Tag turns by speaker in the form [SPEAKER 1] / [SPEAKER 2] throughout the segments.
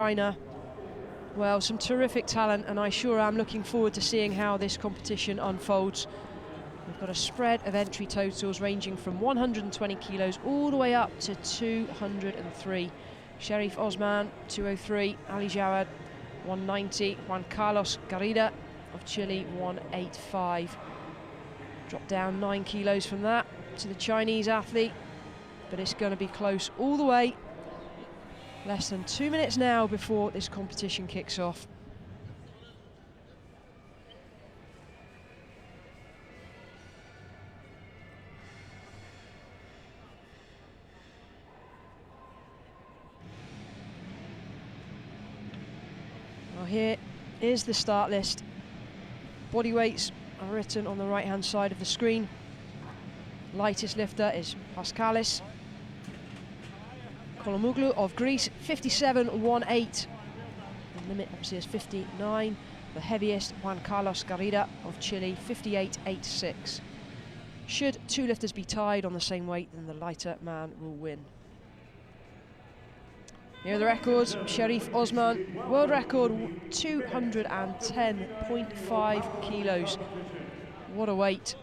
[SPEAKER 1] China. Well, some terrific talent, and I sure am looking forward to seeing how this competition unfolds. We've got a spread of entry totals ranging from 120 kilos all the way up to 203. Sherif Osman, 203. Ali Jawad, 190. Juan Garrido of Chile, 185. Dropped down 9 kilos from that to the Chinese athlete, but it's going to be close all the way. Less than 2 minutes now before this competition kicks off. Well, here is the start list. Body weights are written on the right-hand side of the screen. Lightest lifter is Paschalis Kouloumoglou of Greece, 57.18. The limit obviously is 59. The heaviest, Juan Garrido of Chile, 58.86. Should two lifters be tied on the same weight, then the lighter man will win. Here are the records. Sherif Osman, world record 210.5 kilos. What a weight.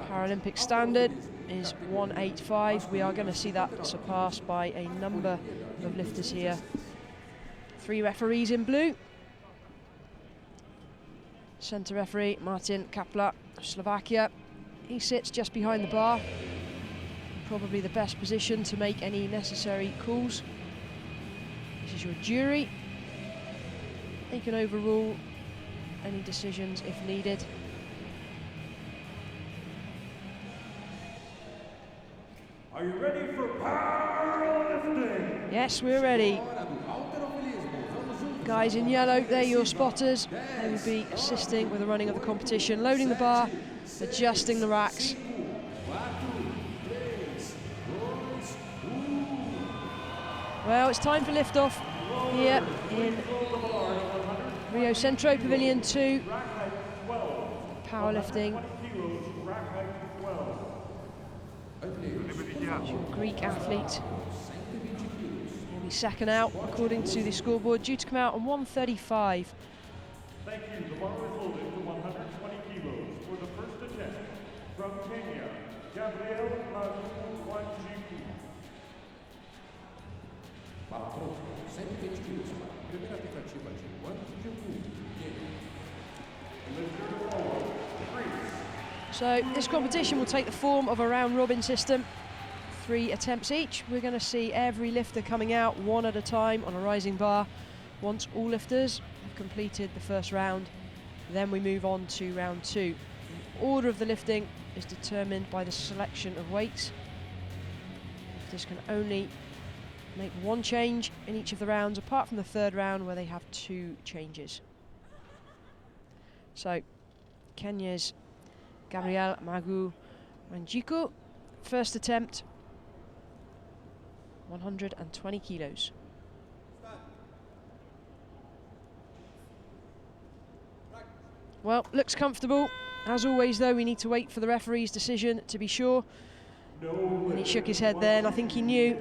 [SPEAKER 1] Paralympic standard is 185. We are going to see that surpassed by a number of lifters here. 3 referees in blue. Centre referee Martin Kapla of Slovakia. He sits just behind the bar. Probably the best position to make any necessary calls. This is your jury. They can overrule any decisions if needed.
[SPEAKER 2] Are you ready for powerlifting?
[SPEAKER 1] Yes, we're ready. Guys in yellow, they're your spotters. They will be assisting with the running of the competition, loading the bar, adjusting the racks. Well, it's time for liftoff here in Rio Centro Pavilion 2. Powerlifting. Your Greek athlete will be second out according to the scoreboard, due to come out on 135.
[SPEAKER 2] Thank you. The bar is loaded to 120 kilos for the first attempt from Kenya, Gabriel Magu, Wanjiku.
[SPEAKER 3] 120 quilos, primeira tentativa de Wanjiku.
[SPEAKER 1] So this competition will take the form of a round-robin system. 3 attempts each. We're going to see every lifter coming out one at a time on a rising bar. Once all lifters have completed the first round, then we move on to round 2. The order of the lifting is determined by the selection of weights. Lifters can only make 1 change in each of the rounds, apart from the 3rd round where they have 2 changes. So Kenya's Gabriel, Magu, Wanjiku, first attempt, 120 kilos. Well, looks comfortable. As always though, we need to wait for the referee's decision to be sure. And he shook his head there, and I think he knew.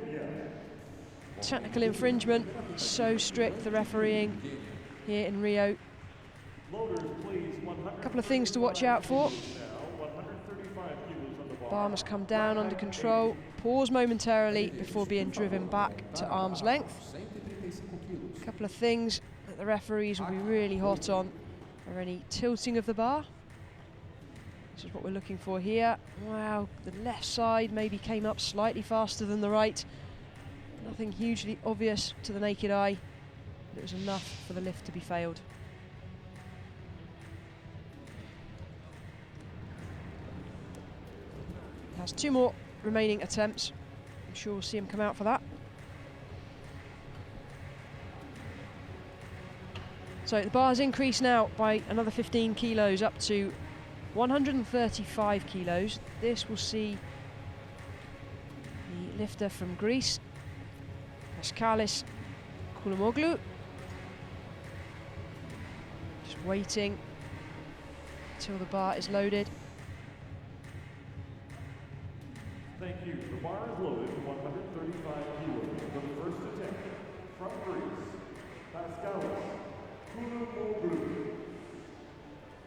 [SPEAKER 1] Technical infringement, so strict the refereeing here in Rio. A couple of things to watch out for. Bar must come down under control, pause momentarily before being driven back to arm's length. A couple of things that the referees will be really hot on are any tilting of the bar. This is what we're looking for here. Wow, the left side maybe came up slightly faster than the right. Nothing hugely obvious to the naked eye, but it was enough for the lift to be failed. Has 2 more remaining attempts. I'm sure we'll see him come out for that. So the bar has increased now by another 15 kilos up to 135 kilos. This will see the lifter from Greece, Paschalis Kouloumoglou, just waiting until the bar is loaded.
[SPEAKER 2] Thank you. The bar is loaded to 135 kilos for the first attempt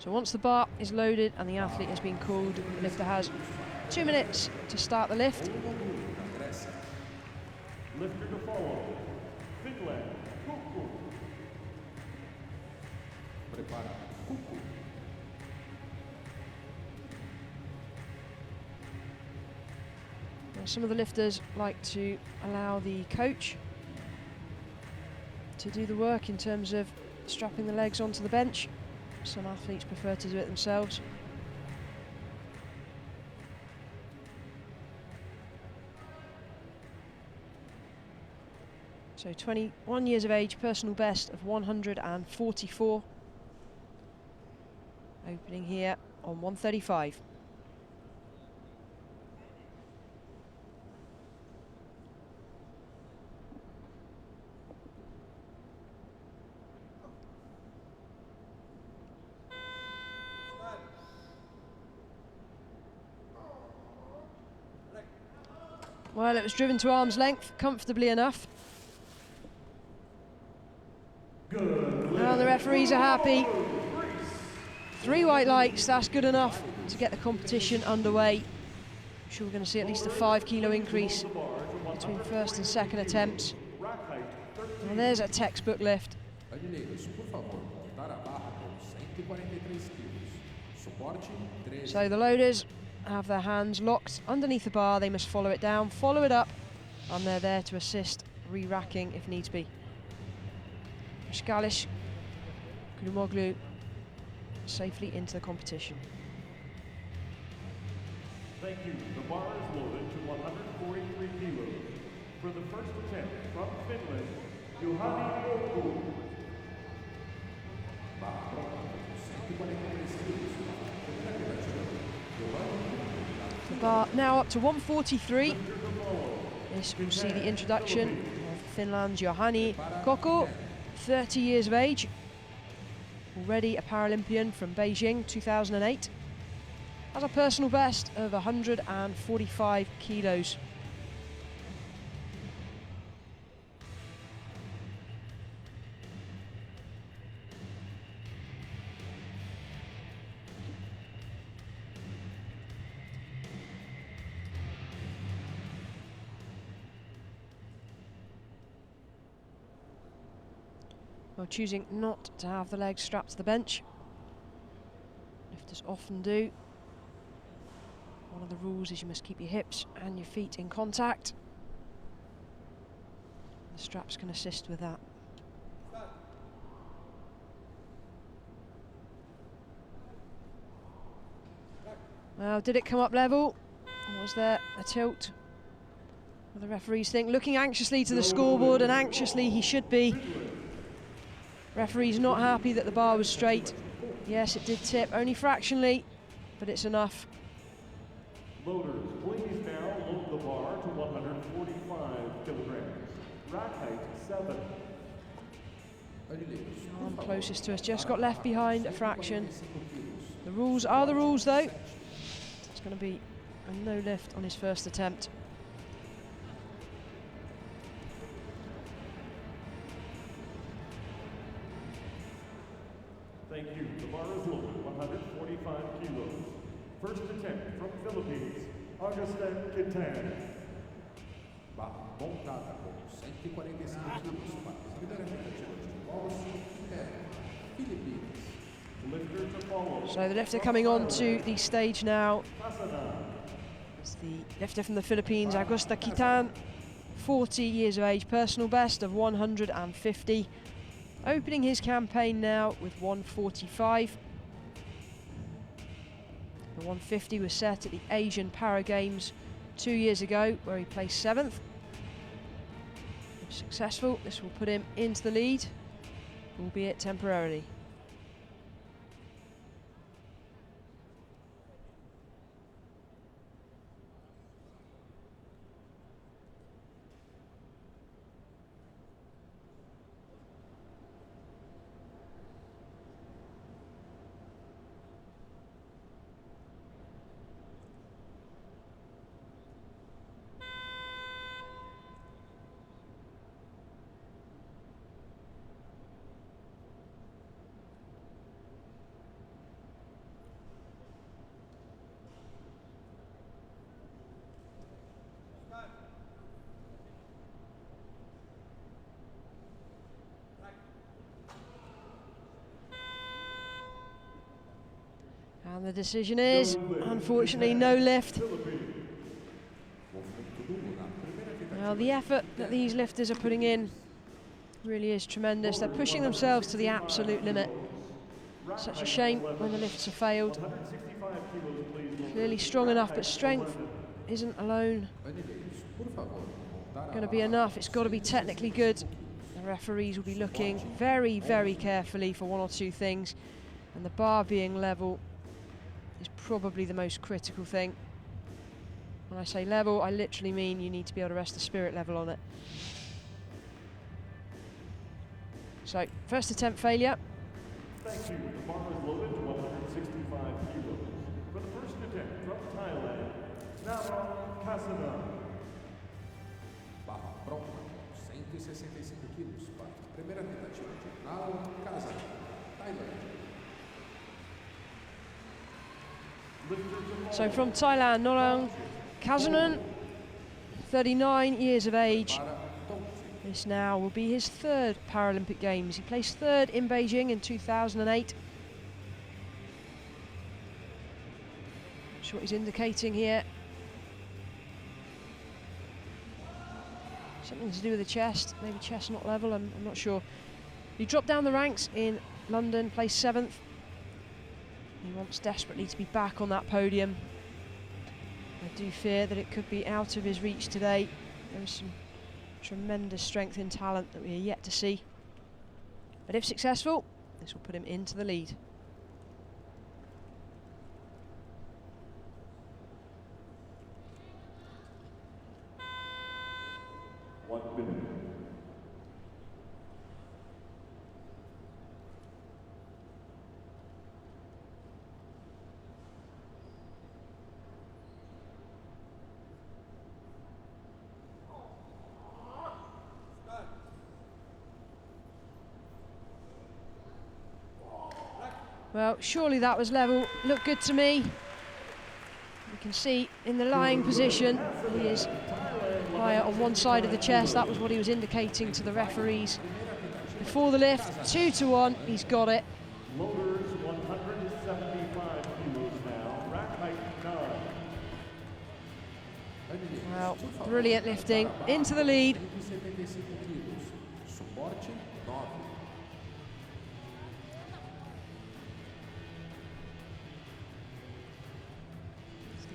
[SPEAKER 1] So once the bar is loaded and the athlete has been called, the lifter has 2 minutes to start the lift.
[SPEAKER 2] Lifter to follow, Finland, Kokko.
[SPEAKER 3] Prepara, Kokko.
[SPEAKER 1] Now, some of the lifters like to allow the coach to do the work in terms of strapping the legs onto the bench. Some athletes prefer to do it themselves. So 21 years of age, personal best of 144. Opening here on 135. Well, it was driven to arm's length, comfortably enough. Now the referees are happy. 3 white lights, that's good enough to get the competition underway. I'm sure we're going to see at least a 5 kilo increase between first and second attempts. Well, there's a textbook lift. So the loaders have their hands locked underneath the bar. They must follow it down, follow it up, and they're there to assist re-racking if needs be. Paschalis Kouloumoglou safely into the competition.
[SPEAKER 2] Thank you. The bar is loaded to 143 kilos. For the first attempt from Finland, Juhani Kokko.
[SPEAKER 1] The bar now up to 143. This will see the introduction of Finland's Juhani Kokko, 30 years of age, already a Paralympian from Beijing 2008, has a personal best of 145 kilos. Well, choosing not to have the legs strapped to the bench. Lifters often do. One of the rules is you must keep your hips and your feet in contact. The straps can assist with that. Well, did it come up level? Or was there a tilt? Well, the referees think, looking anxiously to the scoreboard, and anxiously he should be. Referee's not happy that the bar was straight. Yes, it did tip, only fractionally, but it's enough.
[SPEAKER 2] Loaders, please now load the bar to 145 kilograms. Rack height 7.
[SPEAKER 1] Arm closest to us just got left behind a fraction. The rules are the rules though. It's going to be a no lift on his first attempt.
[SPEAKER 2] Thank you. The bar is loaded, 145 kilos. First attempt from Philippines, Agustin Kitan.
[SPEAKER 3] Barra montada com 145 quilos para a primeira tentativa de Quanxi Yang, Philippines.
[SPEAKER 2] Lifter to follow.
[SPEAKER 1] So the lifter coming on to the stage now. It's the lifter from the Philippines, Agustin Kitan, 40 years of age, personal best of 150. Opening his campaign now with 145. The 150 was set at the Asian Para Games 2 years ago, where he placed 7th. If successful, this will put him into the lead, albeit temporarily. And the decision is, unfortunately, no lift. Well, the effort that these lifters are putting in really is tremendous. They're pushing themselves to the absolute limit. Such a shame when the lifts have failed. Clearly strong enough, but strength isn't alone going to be enough. It's got to be technically good. The referees will be looking very, very carefully for one or two things, and the bar being level is probably the most critical thing. When I say level, I literally mean you need to be able to rest the spirit level on it. So, first attempt failure.
[SPEAKER 2] Thank you. The bar is loaded to 165 kilos. For the first attempt from Thailand, Narong Kasanun.
[SPEAKER 3] Barra pronta, 165 quilos para a primeira tentativa de Narong Kasanun, Tailândia.
[SPEAKER 1] So from Thailand, Narong Kasanun, 39 years of age. This now will be his third Paralympic Games. He placed third in Beijing in 2008. Not sure what he's indicating here. Something to do with the chest, maybe chest not level, I'm not sure. He dropped down the ranks in London, placed 7th. He wants desperately to be back on that podium. I do fear that it could be out of his reach today. There is some tremendous strength and talent that we are yet to see. But if successful, this will put him into the lead.
[SPEAKER 2] One minute.
[SPEAKER 1] Well, surely that was level. Looked good to me. You can see in the lying position, he is higher on one side of the chest. That was what he was indicating to the referees before the lift. 2-1, he's got it.
[SPEAKER 2] Loaders 175 kilos now. Rack height 9.
[SPEAKER 1] Well, brilliant lifting into the lead.
[SPEAKER 3] 175 quilos, suporte 9.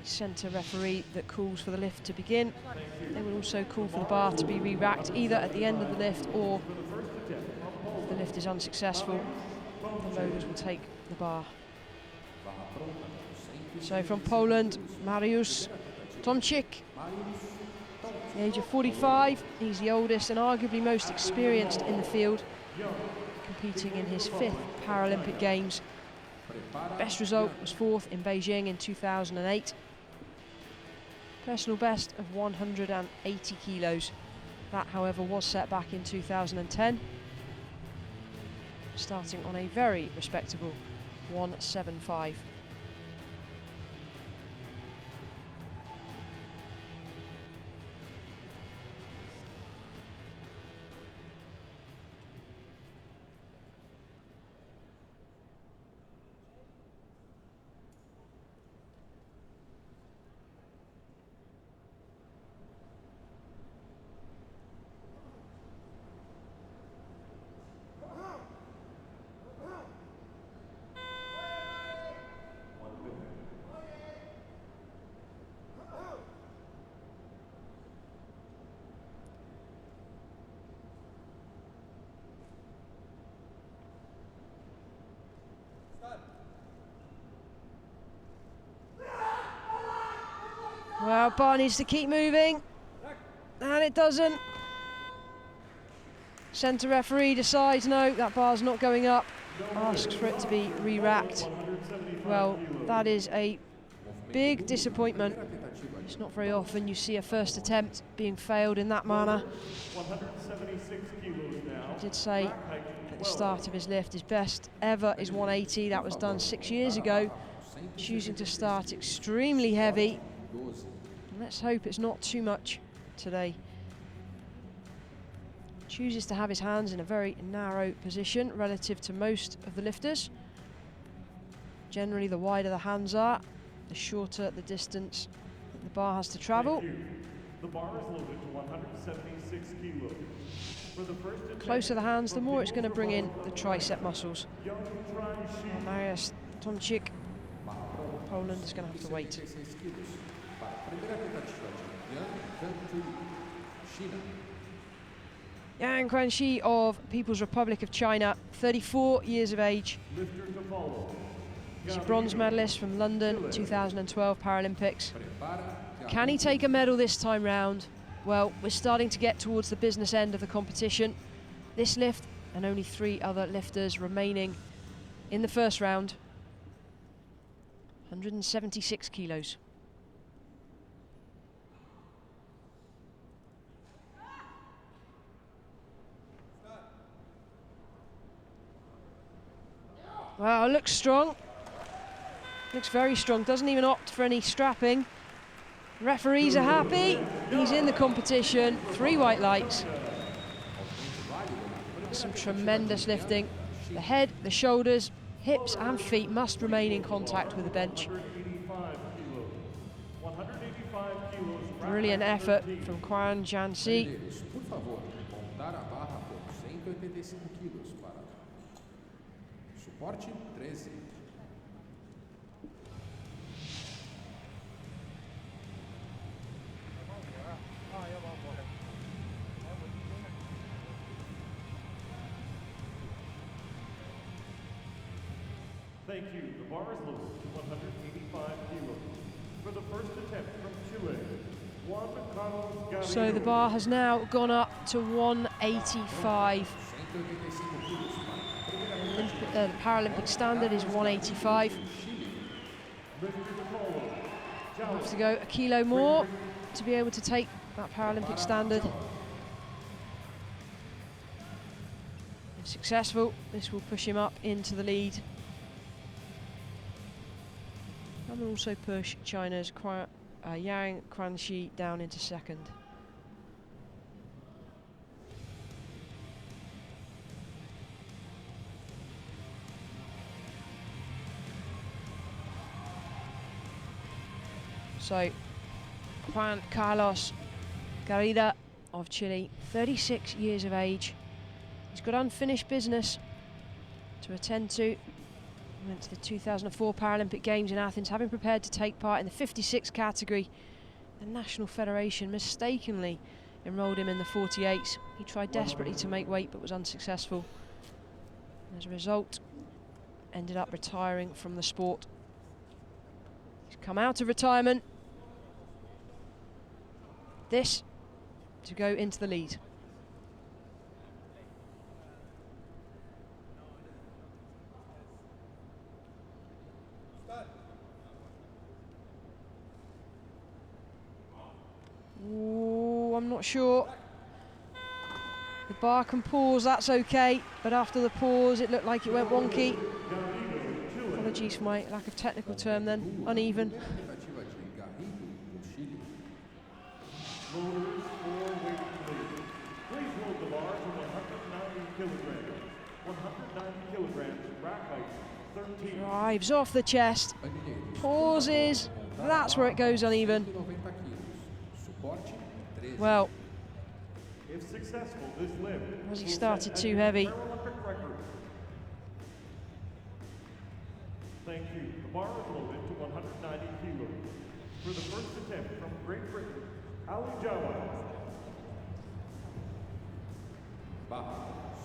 [SPEAKER 1] Centre referee that calls for the lift to begin. They will also call for the bar to be re-racked either at the end of the lift, or if the lift is unsuccessful, the loaders will take the bar. So from Poland, Mariusz Tomczyk, the age of 45. He's the oldest and arguably most experienced in the field, competing in his 5th Paralympic Games. Best result was 4th in Beijing in 2008. Personal best of 180 kilos. That, however, was set back in 2010, starting on a very respectable 175. Well, bar needs to keep moving, and it doesn't. Centre referee decides no, that bar's not going up, asks for it to be re-racked. Well, that is a big disappointment. It's not very often you see a first attempt being failed in that manner.
[SPEAKER 2] 176 kilos now.
[SPEAKER 1] I did say at the start of his lift, his best ever is 180. That was done 6 years ago. Choosing to start extremely heavy. Let's hope it's not too much today. Chooses to have his hands in a very narrow position relative to most of the lifters. Generally, the wider the hands are, the shorter the distance that the bar has to travel.
[SPEAKER 2] The bar is loaded to 176 kilos. For the first attempt,
[SPEAKER 1] Closer the hands, the more it's going to bring in the tricep muscles. Mariusz Tomczyk, Poland, is going to have to wait. Yang Quanxi of People's Republic of China, 34 years of age. He's a bronze medalist from London 2012 Paralympics. Can he take a medal this time round? Well, we're starting to get towards the business end of the competition. This lift and only 3 other lifters remaining in the first round. 176 kilos. Wow, looks strong. Looks very strong. Doesn't even opt for any strapping. Referees are happy. He's in the competition. 3 white lights. Some tremendous lifting. The head, the shoulders, hips and feet must remain in contact with the bench. Brilliant effort from Quanxi.
[SPEAKER 3] Suporte 13.
[SPEAKER 2] Thank you. The bar is loaded to 185 kilos. For the first attempt from Chile, Juan Garrido.
[SPEAKER 1] So the bar has now gone up to 185. The Paralympic standard is 185. We'll have to go a kilo more to be able to take that Paralympic standard. If successful, this will push him up into the lead. And will also push China's Yang Quanxi down into second. So, Juan Carlos Garrido of Chile, 36 years of age. He's got unfinished business to attend to. He went to the 2004 Paralympic Games in Athens, having prepared to take part in the 56 category. The National Federation mistakenly enrolled him in the 48s. He tried desperately to make weight but was unsuccessful. As a result, ended up retiring from the sport. He's come out of retirement. This to go into the lead. Ooh, I'm not sure. The bar can pause, that's okay, but after the pause it looked like it went wonky. Apologies for my lack of technical term then, uneven.
[SPEAKER 2] Please hold the bar to 190 kilograms. 190 kilograms, rack height 13.
[SPEAKER 1] Drives off the chest, pauses, that's where it goes uneven. Well,
[SPEAKER 2] if successful, this lift
[SPEAKER 1] as he started too heavy.
[SPEAKER 2] Paralympic record. Thank you. The bar is loaded to 190 kilos. For the first attempt from Great Britain, Jawad.
[SPEAKER 3] Barra,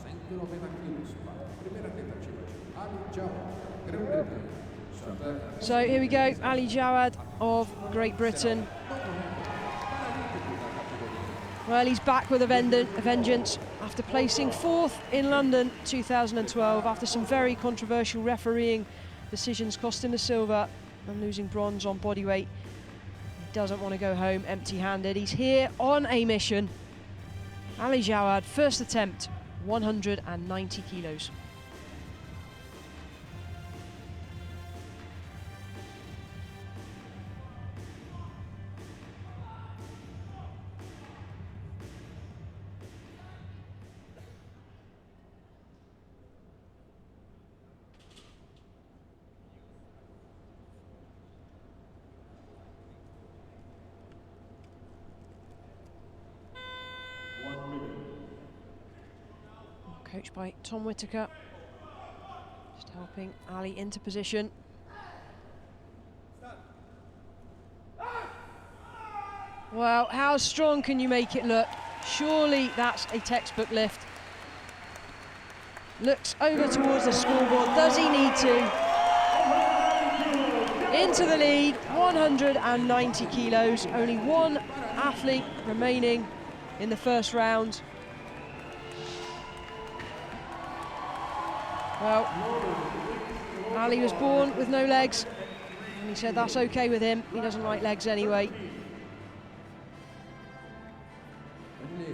[SPEAKER 3] 190 quilos. Primeira tentativa de Jawad, Grã-Bretanha.
[SPEAKER 1] So here we go, Jawad of Great Britain. Well, he's back with a vengeance after placing 4th in London 2012 after some very controversial refereeing decisions costing the silver and losing bronze on bodyweight. He doesn't want to go home empty-handed. He's here on a mission. Jawad, first attempt, 190 kilos. coached by Tom Whitaker. Just helping Ali into position. Well, how strong can you make it look? Surely that's a textbook lift. Looks over towards the scoreboard. Does he need to? Into the lead, 190 kilos. Only one athlete remaining in the first round. Well, Ali was born with no legs, and he said that's okay with him. He doesn't like legs anyway.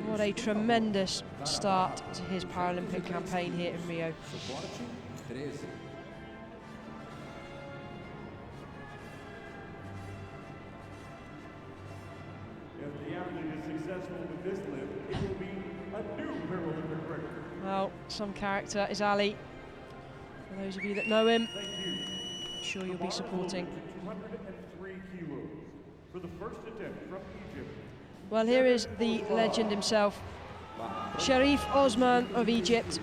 [SPEAKER 1] What a tremendous start to his Paralympic campaign here in Rio.
[SPEAKER 2] If the athlete is successful with this lift, it will be a new Paralympic record.
[SPEAKER 1] Well, some character is Ali. For those of you that know him,
[SPEAKER 2] Thank you.
[SPEAKER 1] I'm sure you'll be supporting.
[SPEAKER 2] 203 kilos for the first attempt from Egypt.
[SPEAKER 1] Well, here is the legend himself, Sherif Osman of Egypt.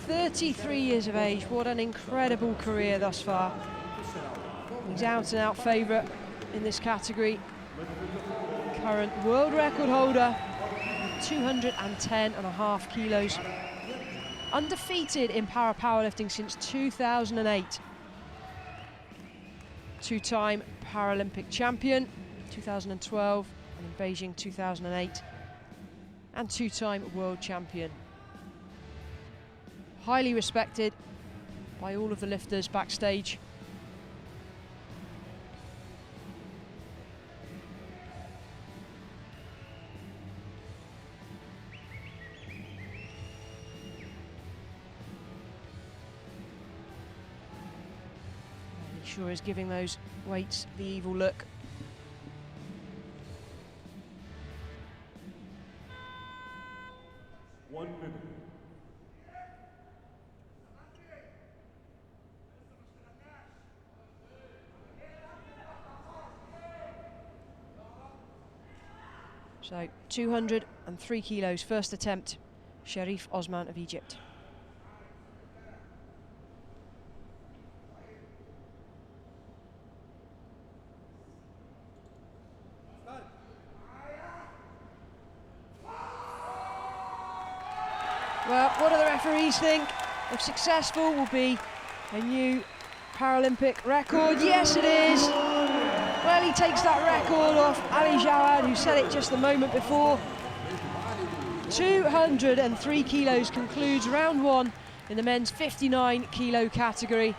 [SPEAKER 1] 33 years of age, what an incredible career thus far. He's out and out favourite in this category. Current world record holder, 210.5 kilos. Undefeated in powerlifting since 2008. Two-time Paralympic champion, 2012, and in Beijing 2008. And two-time world champion. Highly respected by all of the lifters backstage. He sure is giving those weights the evil look.
[SPEAKER 2] One minute.
[SPEAKER 1] So 203 kilos, first attempt, Sherif Osman of Egypt. Well, what do the referees think? If successful, will be a new Paralympic record. Yes, it is. Well, he takes that record off Ali Jawad, who said it just the moment before. 203 kilos concludes round one in the men's 59 kilo category.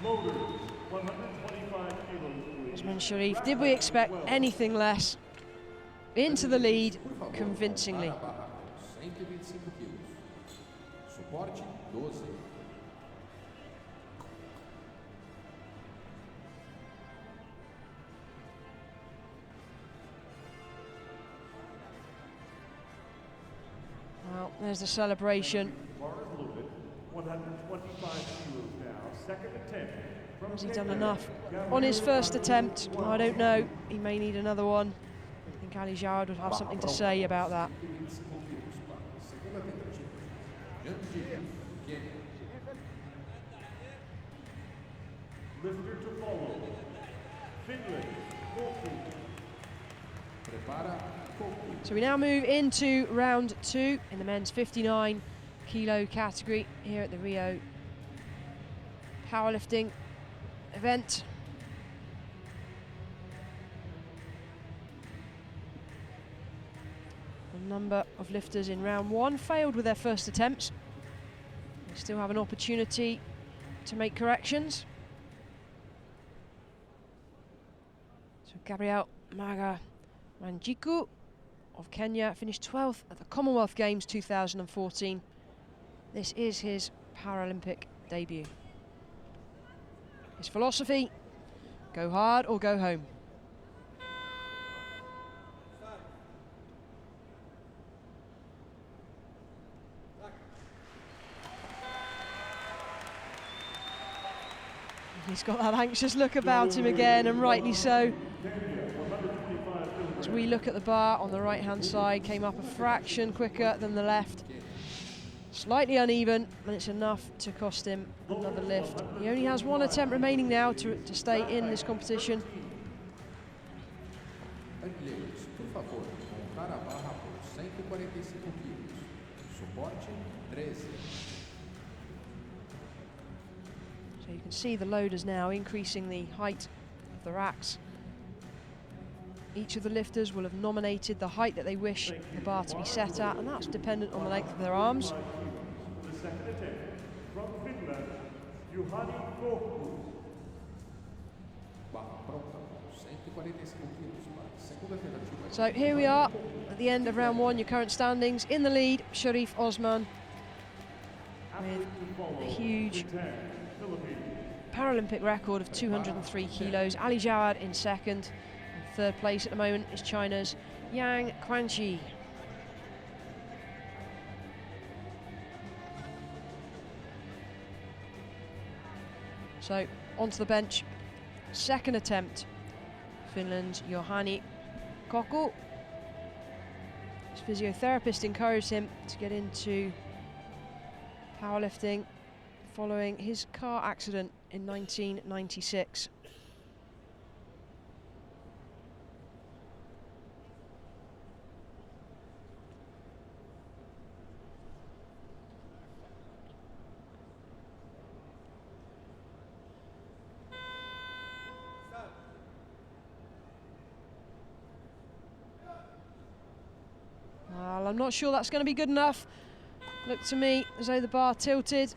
[SPEAKER 2] Loaders, 125 kilos.
[SPEAKER 1] Osman Sherif, did we expect anything less? Into the lead convincingly.
[SPEAKER 3] 125 quilos. Suporte 12.
[SPEAKER 1] Well, there's the celebration.
[SPEAKER 2] Bar is loaded, 125 kilos now. Second attempt from
[SPEAKER 1] Has he done
[SPEAKER 2] Kenya,
[SPEAKER 1] enough
[SPEAKER 2] Gabriel.
[SPEAKER 1] on his first attempt? I don't know. He may need another one. I think Ali Jawad would have something to say about that.
[SPEAKER 3] 125 quilos para a segunda tentativa. Kenya.
[SPEAKER 2] Lifter to follow. Finland, Kokko.
[SPEAKER 3] Prepara Kokko.
[SPEAKER 1] So we now move into round two in the men's 59 kilo category here at the Rio powerlifting event. A number of lifters in round one failed with their first attempts. They still have an opportunity to make corrections. So Gabriel Wanjiku of Kenya finished 12th at the Commonwealth Games 2014. This is his Paralympic debut. His philosophy, go hard or go home. He's got that anxious look about him again, and rightly so. As we look at the bar on the right-hand side, came up a fraction quicker than the left. Slightly uneven, and it's enough to cost him another lift. He only has one attempt remaining now to stay in this competition.
[SPEAKER 3] Brasileiros, por favor, montar a barra por 145 quilos. Suporte 13.
[SPEAKER 1] So you can see the loaders now increasing the height of the racks. Each of the lifters will have nominated the height that they wish the bar to be set at, and that's dependent on the length of their arms.
[SPEAKER 2] The second attempt from Finland, Juhani Kokko.
[SPEAKER 3] Barra pronta, 145 quilos para a segunda tentativa.
[SPEAKER 1] So here we are at the end of round one. Your current standings: in the lead, Sherif Osman with a huge Paralympic record of 203 kilos. Ali Jawad in second. And third place at the moment is China's Yang Quanxi. So onto the bench. Second attempt, Finland's Juhani Kokko. His physiotherapist encouraged him to get into powerlifting following his car accident in 1996. Well, I'm not sure that's going to be good enough. Looked to me as though the bar tilted.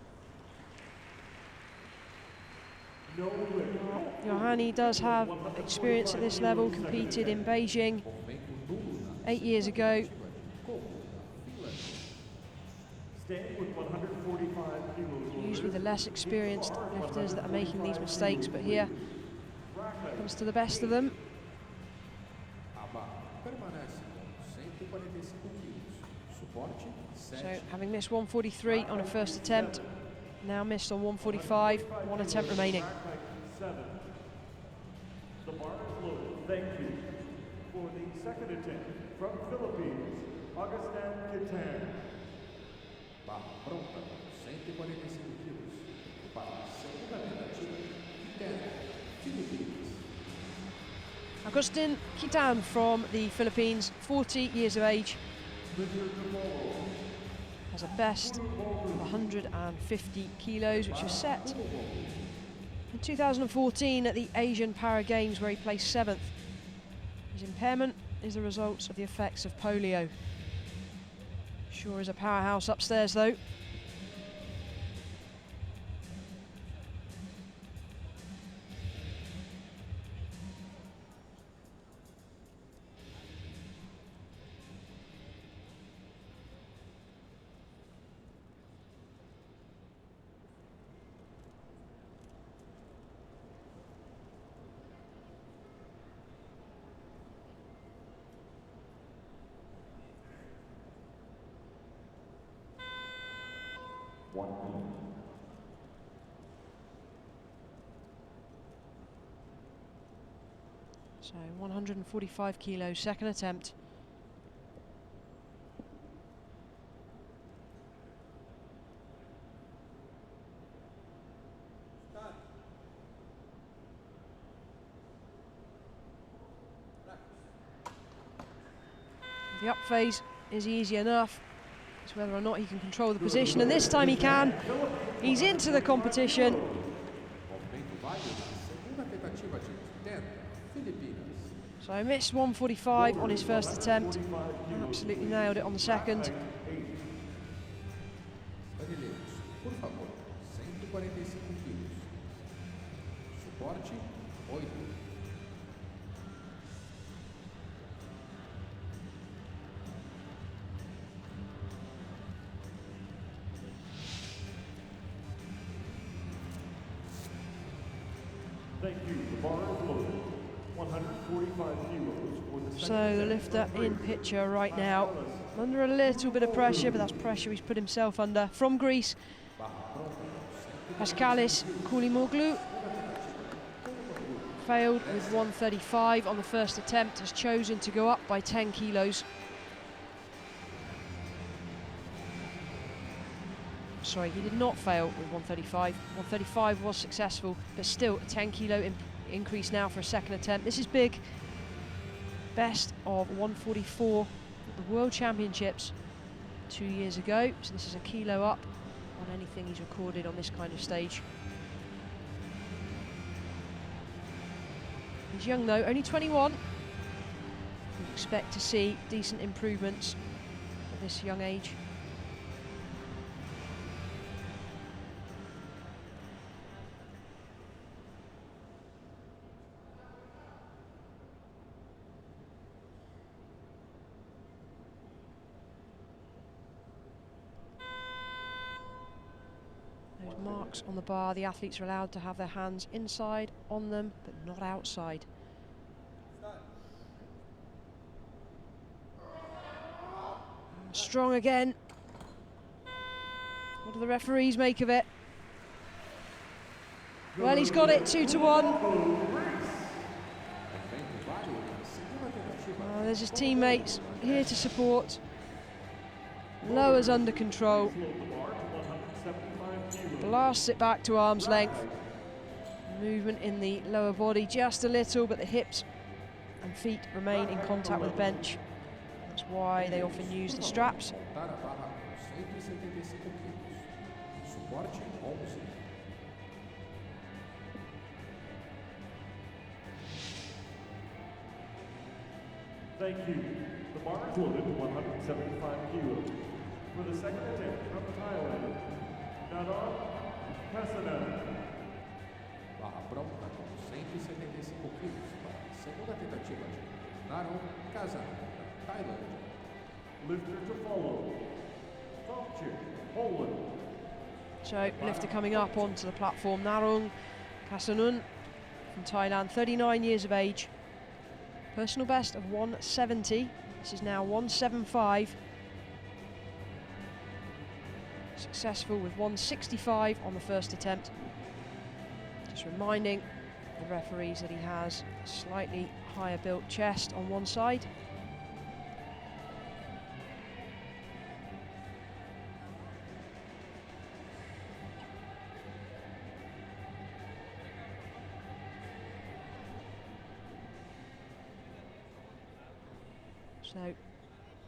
[SPEAKER 1] Juhani does have experience at this level, competed in Beijing 8 years ago. Usually the less experienced lifters that are making these mistakes, but here it comes to the best of them. So having missed 143 on a first attempt, now missed on 145, one attempt remaining.
[SPEAKER 2] The bar is loaded. Thank you. For the second attempt from Philippines, Agustin Kitan.
[SPEAKER 3] Barra pronta, 145 quilos. Para a segunda tentativa, Kitan, Philippines.
[SPEAKER 1] Agustin Kitan from the Philippines, 40 years of age. Has a best of 150 kilos, which was set in 2014 at the Asian Para Games, where he placed 7th. His impairment is the result of the effects of polio. Sure is a powerhouse upstairs though. So 145 kilos, second attempt. The up phase is easy enough. It's whether or not he can control the position, and this time he can. He's into the competition. So I missed 145 on his first attempt. Absolutely nailed it on the second.
[SPEAKER 3] Brasileiros, por favor, 145 quilos. Suporte 8.
[SPEAKER 2] Thank you. The bar is loaded. 145 kilos for the
[SPEAKER 1] So the lifter in picture right now, under a little bit of pressure, but that's pressure he's put himself under. From Greece, Paschalis Kouloumoglou, failed with 135 on the first attempt, has chosen to go up by 10 kilos. Sorry, he did not fail with 135. 135 was successful, but still a 10 kilo increase now for a second attempt. This is big. Best of 144 at the World Championships 2 years ago. So this is a kilo up on anything he's recorded on this kind of stage. He's young though, only 21. We expect to see decent improvements at this young age. Marks on the bar, the athletes are allowed to have their hands inside on them, but not outside. Strong again. What do the referees make of it? Well, he's got it 2-1. Oh, there's his teammates here to support. Lowers under control. Blasts it back to arm's length. Movement in the lower body just a little, but the hips and feet remain in contact with the bench. That's why they often use the straps.
[SPEAKER 2] Thank you. The bar is loaded to 175 kilos. For the second attempt from Thailand, Narong Kasanun.
[SPEAKER 3] Barra pronta com 175 quilos para a segunda tentativa de Narong Kasanun, Tailândia.
[SPEAKER 2] Lifter to follow, Tomczyk, Poland.
[SPEAKER 1] So, lifter coming up onto the platform, Narong Kasanun from Thailand, 39 years of age. Personal best of 170. This is now 175. Successful with 165 on the first attempt. Just reminding the referees that he has a slightly higher built chest on one side. So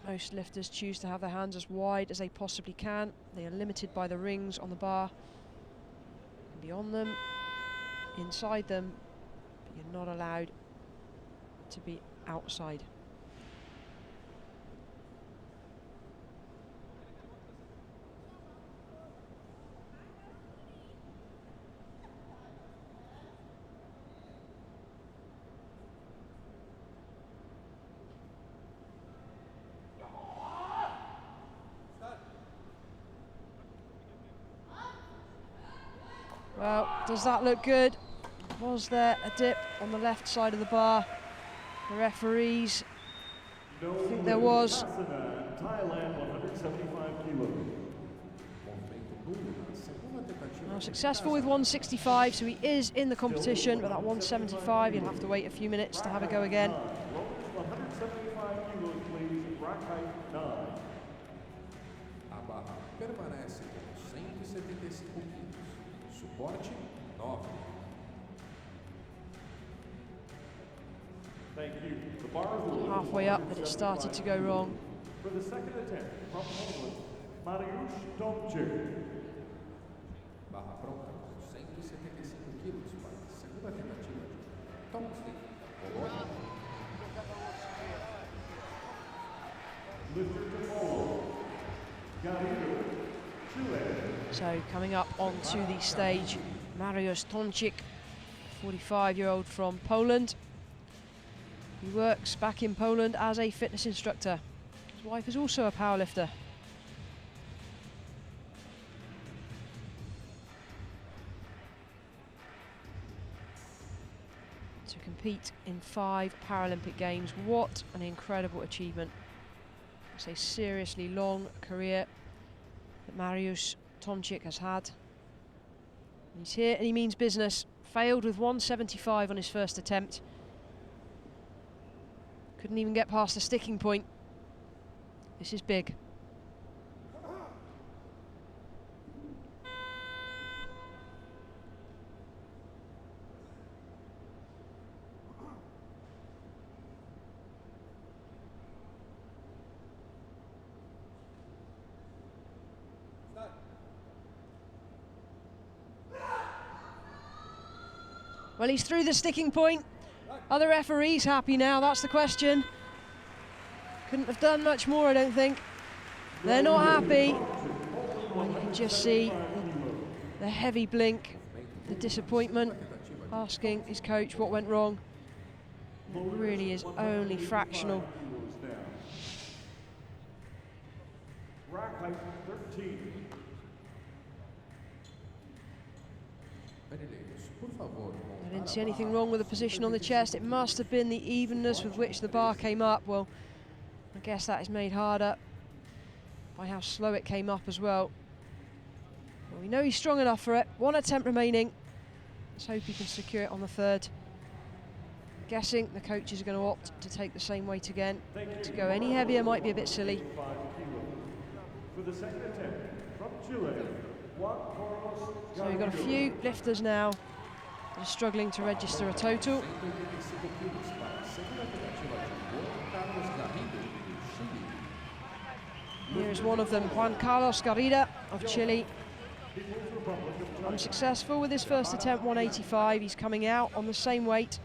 [SPEAKER 1] most lifters choose to have their hands as wide as they possibly can. They are limited by the rings on the bar. You can be on them, inside them, but you're not allowed to be outside. Well, does that look good? Was there a dip on the left side of the bar? The referees think there was.
[SPEAKER 2] Thailand, 175 kilos.
[SPEAKER 1] Well, successful with 165, so he is in the competition, but that 175, you'll have to wait a few minutes to have a go again.
[SPEAKER 2] 175 kilos, please. Rack height 9.
[SPEAKER 3] A barra permanece com 175 quilos. Suporte 9.
[SPEAKER 2] Thank you. The bar is loaded.
[SPEAKER 1] Halfway up, but it started to go wrong.
[SPEAKER 2] For the second attempt from Poland, Mariusz Tomczyk.
[SPEAKER 3] Barra pronta com 175 quilos para a segunda tentativa de Quanxi Yang.
[SPEAKER 2] Lifter to follow, Garrido, Juan.
[SPEAKER 1] So coming up onto the stage, Mariusz Tomczyk, 45-year-old from Poland. He works back in Poland as a fitness instructor. His wife is also a powerlifter. To compete in 5 Paralympic Games, what an incredible achievement. It's a seriously long career that Mariusz Tomczyk has had. He's here and he means business Failed with 175 on his first attempt. Couldn't even get past the sticking point. This is big. Well, he's through the sticking point. Are the referees happy now? That's the question. Couldn't have done much more, I don't think. They're not happy. You can just see the heavy blink, the disappointment, asking his coach what went wrong. It really is only fractional.
[SPEAKER 2] Rack height 13.
[SPEAKER 1] I didn't see anything wrong with the position on the chest. It must have been the evenness with which the bar came up. Well, I guess that is made harder by how slow it came up as well. Well, we know he's strong enough for it. One attempt remaining. Let's hope he can secure it on the third. Guessing the coaches are going to opt to take the same weight again. To go any heavier might be a bit silly.
[SPEAKER 2] For the second attempt from Chile, Juan.
[SPEAKER 1] So we've got a few lifters now that are struggling to register a total. Here is one of them, Juan Carlos Garrido of Chile. Unsuccessful with his first attempt, 185. He's coming out on the same weight.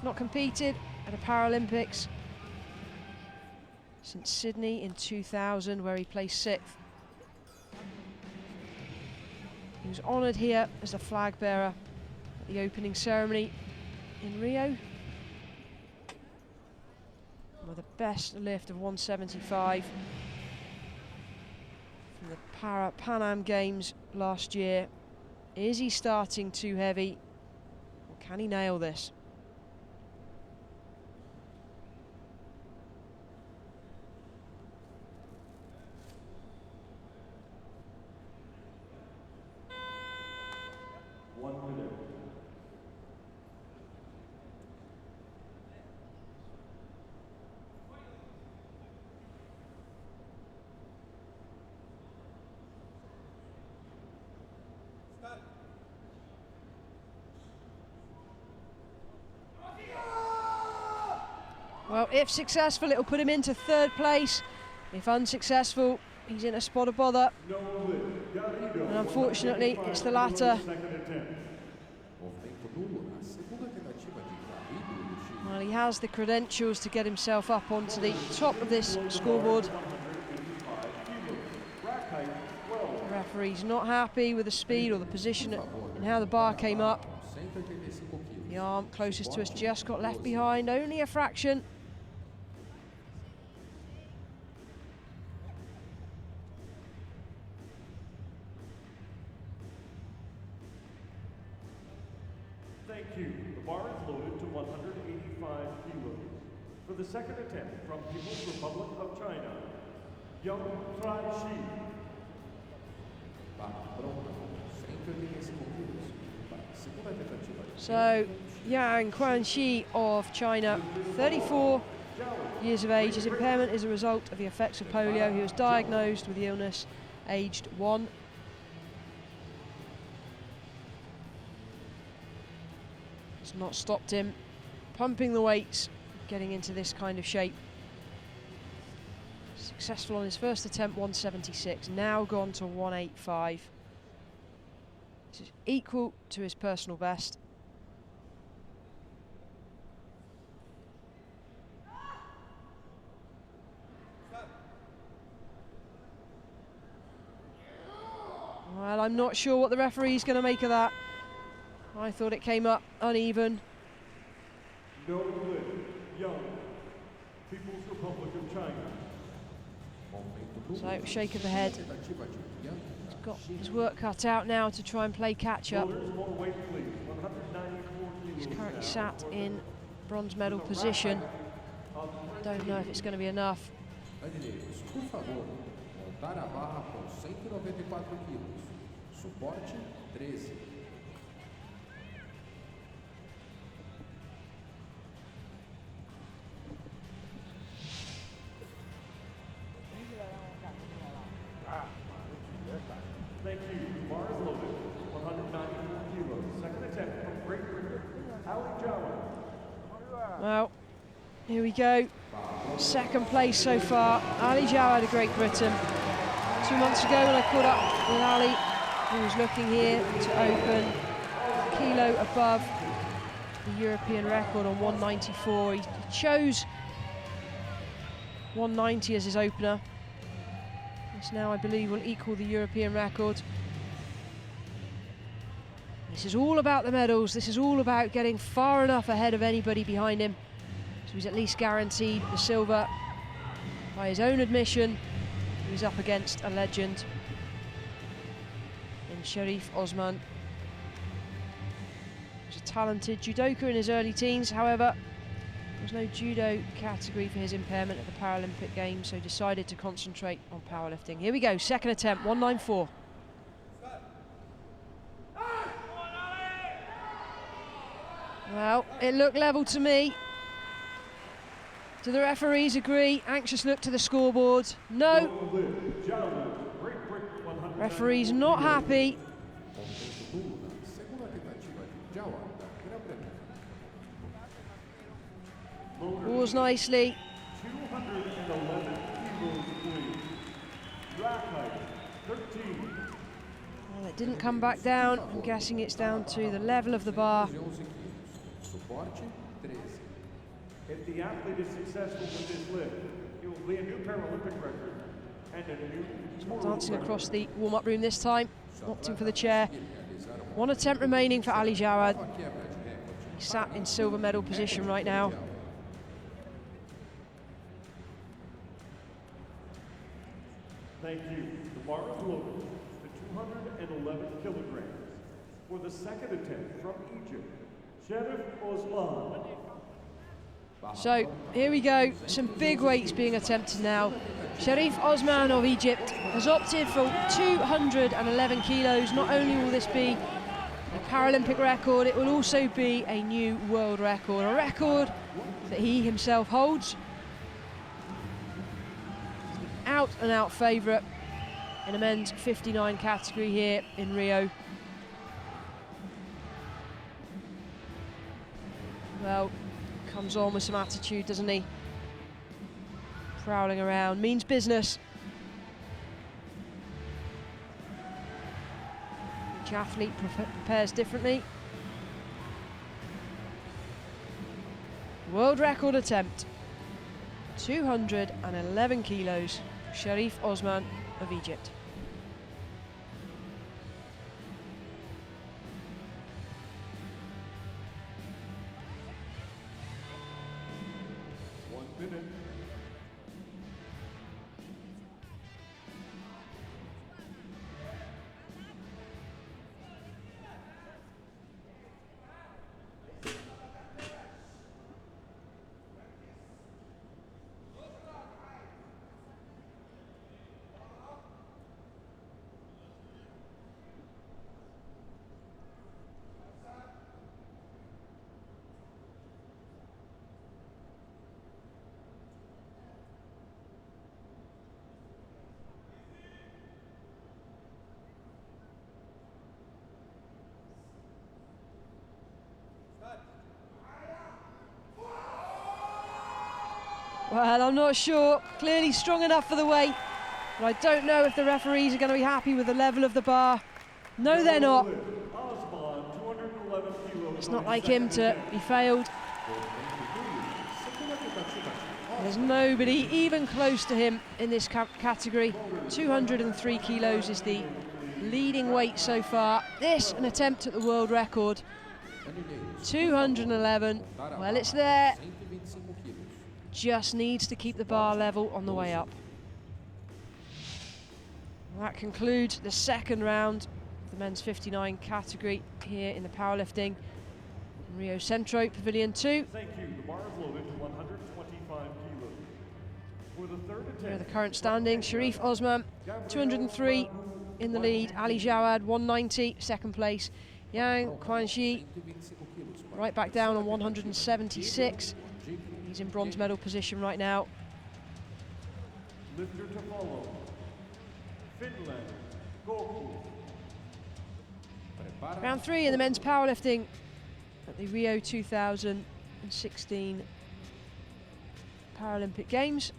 [SPEAKER 1] Not competed at a Paralympics since Sydney in 2000, where he placed 6th. He was honoured here as the flag bearer at the opening ceremony in Rio, with the best lift of 175 from the Pan Am Games last year. Is he starting too heavy, or can he nail this? Well, if successful, it'll put him into 3rd place. If unsuccessful, he's in a spot of bother. And unfortunately, it's the latter. Well, he has the credentials to get himself up onto the top of this scoreboard. The referee's not happy with the speed or the position and how the bar came up. The arm closest to us just got left behind, only a fraction.
[SPEAKER 2] Thank you. The bar is loaded to 185 kilos. For the second attempt from People's Republic of China, Quanxi.
[SPEAKER 1] So, Yang Quanxi of China, 34 years of age. His impairment is a result of the effects of polio. He was diagnosed with the illness aged 1. It's not stopped him pumping the weights, getting into this kind of shape. Successful on his first attempt, 176, now gone to 185. This is equal to his personal best. Well, I'm not sure what the referee's going to make of that. I thought it came up uneven.
[SPEAKER 2] No lid, Young, People's Republic of China.
[SPEAKER 1] So, shake of the head. He's got his work cut out now to try and play catch up. He's currently sat in bronze medal position. Don't know if it's going to be enough. we go. Second place so far, Ali Jawad of Great Britain. 2 months ago when I caught up with Ali, he was looking here to open a kilo above the European record on 194. He chose 190 as his opener. This now, I believe, will equal the European record. This is all about the medals. This is all about getting far enough ahead of anybody behind him, so he's at least guaranteed the silver. By his own admission, he's up against a legend in Sherif Osman. He was a talented judoka in his early teens, however, there was no judo category for his impairment at the Paralympic Games, so decided to concentrate on powerlifting. Here we go, second attempt, 194. Well, it looked level to me. Do the referees agree? Anxious look to the scoreboard. No. Referee's not happy. Pause nicely.
[SPEAKER 2] 211 kilos, please. Rack height, 13.
[SPEAKER 1] Well, it didn't come back down. I'm guessing it's down to the level of the bar.
[SPEAKER 2] If the athlete is successful with this lift, it will be a new Paralympic record and a new world
[SPEAKER 1] Dancing
[SPEAKER 2] record.
[SPEAKER 1] across the warm-up room this time, opting for the chair. One attempt remaining for Ali Jawad. He sat in silver medal position right now.
[SPEAKER 2] Thank you. The bar is loaded to 211 kilograms. For the second attempt from Egypt, Sherif Osman.
[SPEAKER 1] So here we go, some big weights being attempted now. Sherif Osman of Egypt has opted for 211 kilos. Not only will this be a Paralympic record, it will also be a new world record, a record that he himself holds. Out and out favourite in a men's 59 category here in Rio. Well, comes on with some attitude, doesn't he? Prowling around, means business. Each athlete prepares differently. World record attempt, 211 kilos, Sherif Osman of Egypt. Well, I'm not sure. Clearly strong enough for the weight, but I don't know if the referees are going to be happy with the level of the bar. No, they're not. It's not like him to be failed. There's nobody even close to him in this category. 203 kilos is the leading weight so far. This, an attempt at the world record. 211, well, it's there. Just needs to keep the bar level on the way up. That concludes the second round of the men's 59 category here in the powerlifting Rio Centro Pavilion 2.
[SPEAKER 2] Thank you. The bar is loaded to 125 kilos. For the third attempt,
[SPEAKER 1] Here are the current standings. Sherif Osman, 203 in the lead. Ali Jawad, 190, second place. Yang, Quanxi, right back down on 176. He's in bronze medal position right now.
[SPEAKER 2] lifter to follow, Finland, Kokko.
[SPEAKER 1] Round 3 in the men's powerlifting at the Rio 2016 Paralympic Games.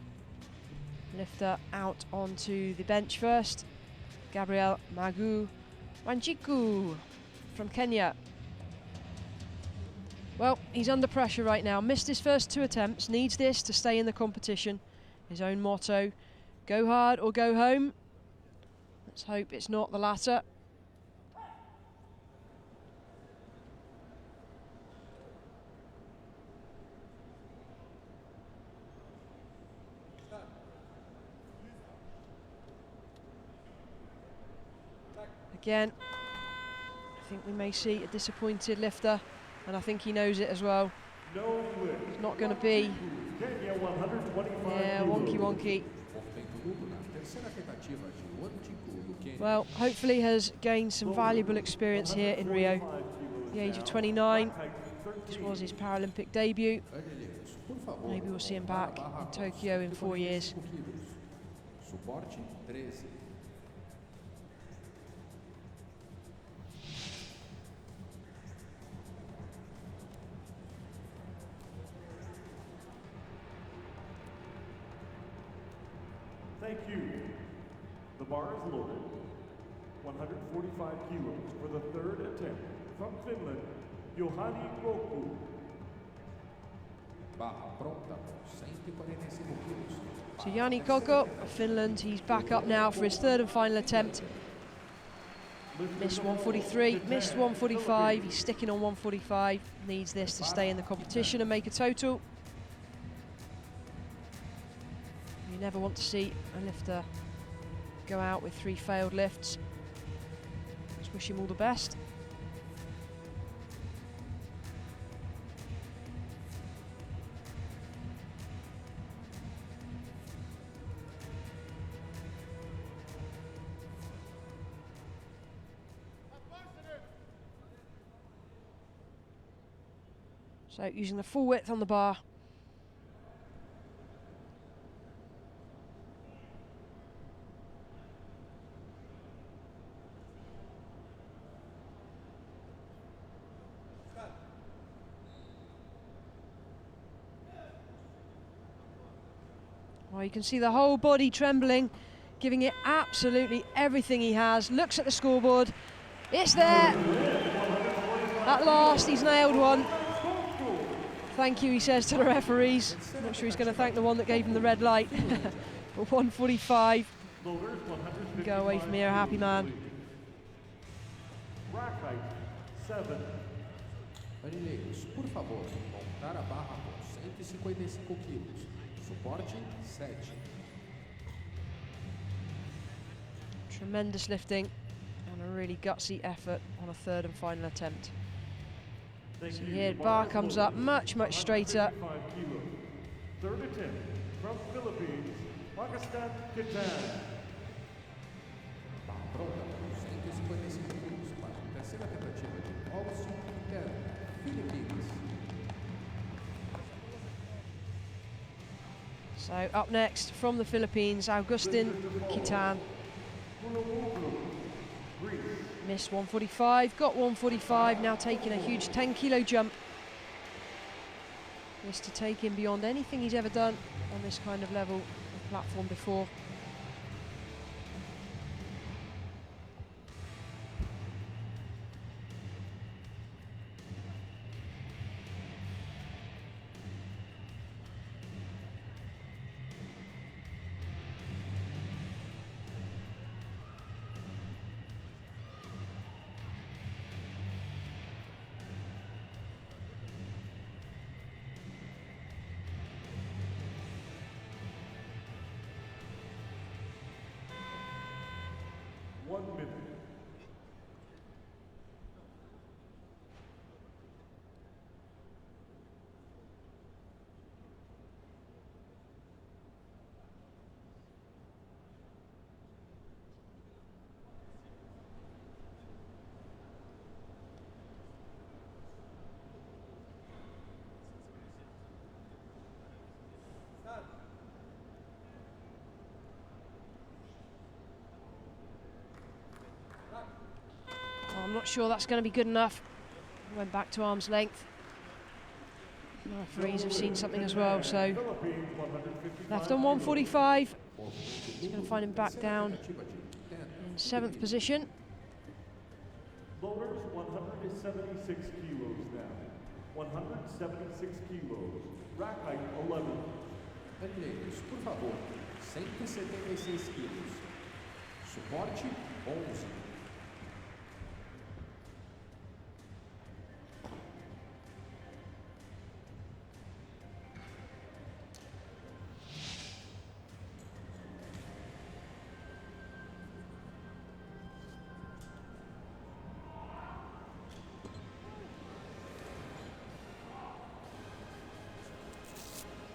[SPEAKER 1] Lifter out onto the bench first. Gabriel, Magu, Wanjiku from Kenya. Well, he's under pressure right now. Missed his first 2 attempts, needs this to stay in the competition. His own motto, go hard or go home. Let's hope it's not the latter. Again, I think we may see a disappointed lifter, and I think he knows it as well. It's not going to be, yeah, wonky. Well, hopefully has gained some valuable experience here in Rio. At the age of 29, this was his Paralympic debut. Maybe we'll see him back in Tokyo in 4 years.
[SPEAKER 2] Thank you. The bar is loaded. 145 kilos for the 3rd attempt. From Finland, Juhani Kokko.
[SPEAKER 3] Barra pronta, 145 kilos.
[SPEAKER 1] So Juhani Kokko of Finland, he's back up now for his 3rd and final attempt. Missed 143, missed 145, he's sticking on 145. Needs this to stay in the competition and make a total. You never want to see a lifter go out with 3 failed lifts. Let's wish him all the best. So using the full width on the bar. Well, you can see the whole body trembling, giving it absolutely everything he has. Looks at the scoreboard. It's there. At last, he's nailed one. Thank you, he says to the referees. I'm not sure he's going to thank the one that gave him the red light. But 145. Go away from here, a happy man.
[SPEAKER 2] Rack height, 7.
[SPEAKER 3] Marinheiros, por favor, montar a barra com 155 quilos. Suporte 7.
[SPEAKER 1] Tremendous lifting and a really gutsy effort on a 3rd and final attempt. So here, bar comes up much straighter.
[SPEAKER 2] 3rd attempt from Philippines, Agustin Kitan.
[SPEAKER 3] Barra pronta com 155 quilos para a 3ª tentativa de Agustin Kitan, Philippines.
[SPEAKER 1] So up next from the Philippines, Agustin Kitan. Missed 145, got 145, now taking a huge 10-kilo jump. This to take him beyond anything he's ever done on this kind of level of platform before. I'm not sure that's going to be good enough. Went back to arm's length. The referees have seen something as well, so left on 145. He's going to find him back down in 7th position.
[SPEAKER 2] Boulders 176 kilos now. 176 kilos. Rack height 11.
[SPEAKER 3] Atletas, por favor, 176 quilos. Suporte 11.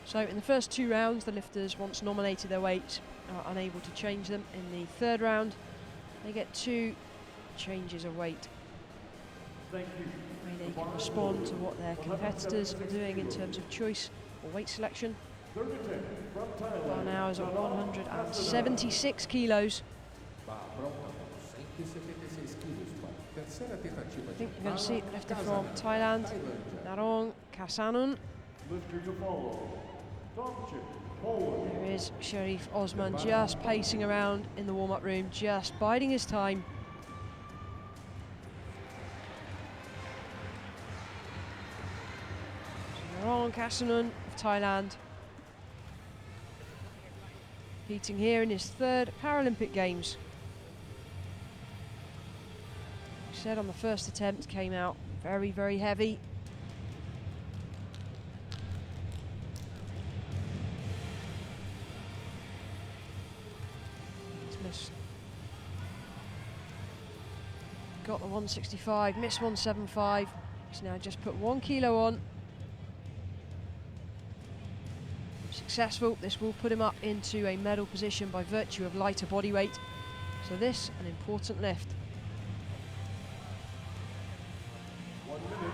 [SPEAKER 1] So in the first 2 rounds, the lifters, once nominated their weight, are unable to change them. In the 3rd round, they get 2 changes of weight.
[SPEAKER 2] Thank you.
[SPEAKER 1] Where they can respond to what their competitors are doing in terms of choice or weight selection. Well, now is at 176 kilos. I think you're going to see it lifted from Thailand, Narong Kasanun.
[SPEAKER 2] Lifters to follow. Tomczyk, Poland.
[SPEAKER 1] There is Sherif Osman just pacing around in the warm-up room, just biding his time. So Narong Kasanun of Thailand, competing here in his 3rd Paralympic Games. He said on the first attempt, came out very, very heavy. Got the 165, missed 175. He's now just put 1 kilo on. Successful. This will put him up into a medal position by virtue of lighter body weight. So this, an important lift.
[SPEAKER 2] 1 minute.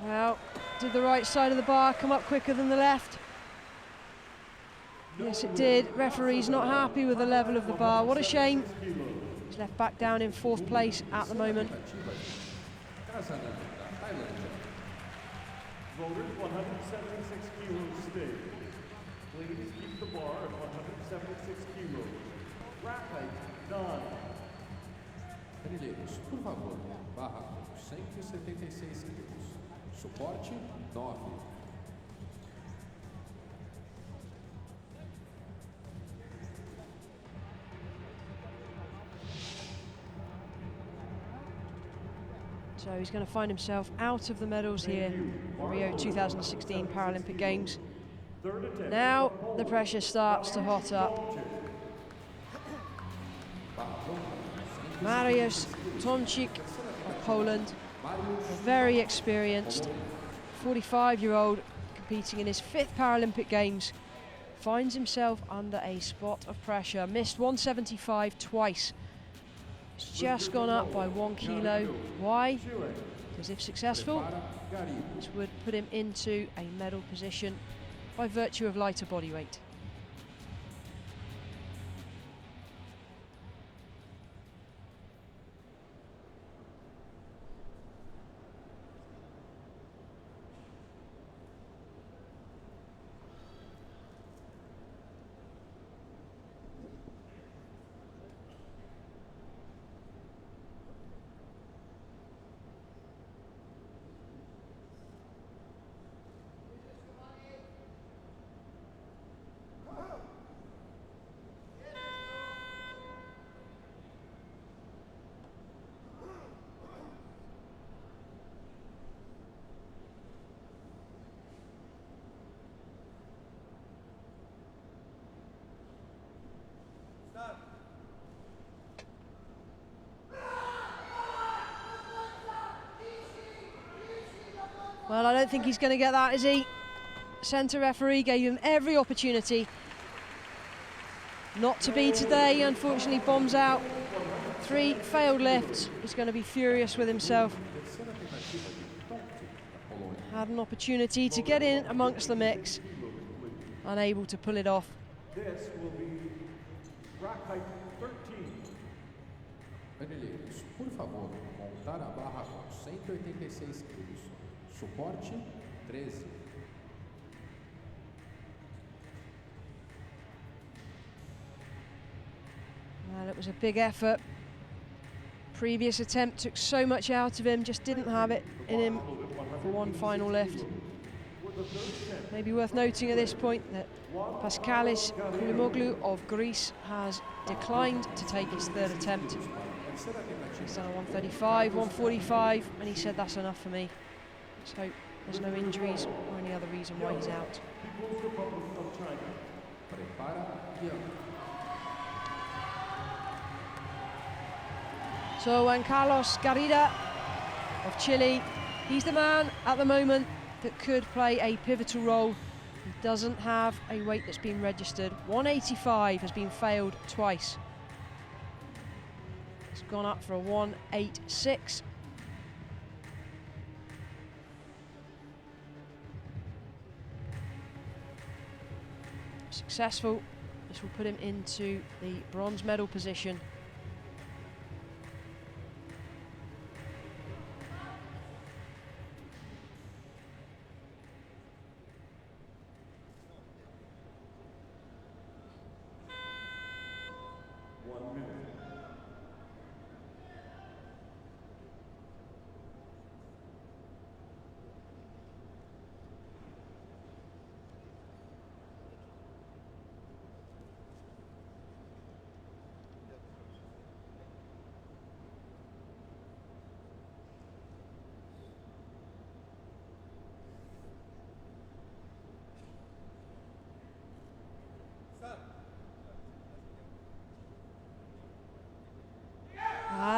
[SPEAKER 1] Well, did the right side of the bar come up quicker than the left? Yes, it did. Referee's not happy with the level of the bar. What a shame. He's left back down in 4th place at the moment.
[SPEAKER 2] Voters 176 kilos stay. Please keep the bar at 176 kilos. Rack height 9.
[SPEAKER 3] Trilheiros, por favor, barra com 176 quilos. Suporte 9.
[SPEAKER 1] So he's going to find himself out of the medals here in Rio 2016 Paralympic Games. Now the pressure starts to hot up. Mariusz Tomczyk of Poland, a very experienced 45-year-old competing in his 5th Paralympic Games, finds himself under a spot of pressure. Missed 175 twice. It's just gone up by 1 kilo. Why? Because if successful, this would put him into a medal position by virtue of lighter body weight. Well, I don't think he's going to get that, is he? Centre referee gave him every opportunity Not to be today, unfortunately, bombs out. 3 failed lifts. He's going to be furious with himself. Had an opportunity to get in amongst the mix. Unable to pull it off.
[SPEAKER 2] This will be rack height 13.
[SPEAKER 3] Anelheiros, por favor, montar a barra com 186 quilos. Suporte 13.
[SPEAKER 1] Well, it was a big effort. Previous attempt took so much out of him, just didn't have it in him for one final lift. Maybe worth noting at this point that Paschalis Kouloumoglou of Greece has declined to take his 3rd attempt. He's done a 135, 145, and he said that's enough for me. Let's hope there's no injuries or any other reason why he's out.
[SPEAKER 3] Prepara Yang.
[SPEAKER 1] So Juan Garrido of Chile, he's the man at the moment that could play a pivotal role. He doesn't have a weight that's been registered. 185 has been failed twice. It's gone up for a 186. Successful. This will put him into the bronze medal position.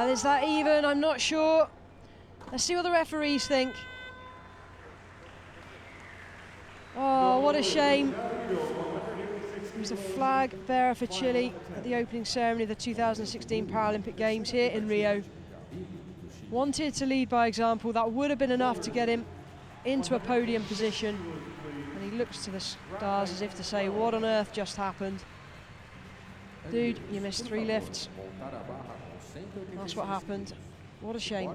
[SPEAKER 1] Is that even? I'm not sure. Let's see what the referees think. Oh, what a shame. He was the flag bearer for Chile at the opening ceremony of the 2016 Paralympic Games here in Rio. Wanted to lead by example. That would have been enough to get him into a podium position. And he looks to the stars as if to say, what on earth just happened? Dude, you missed 3 lifts. That's what happened. What a shame.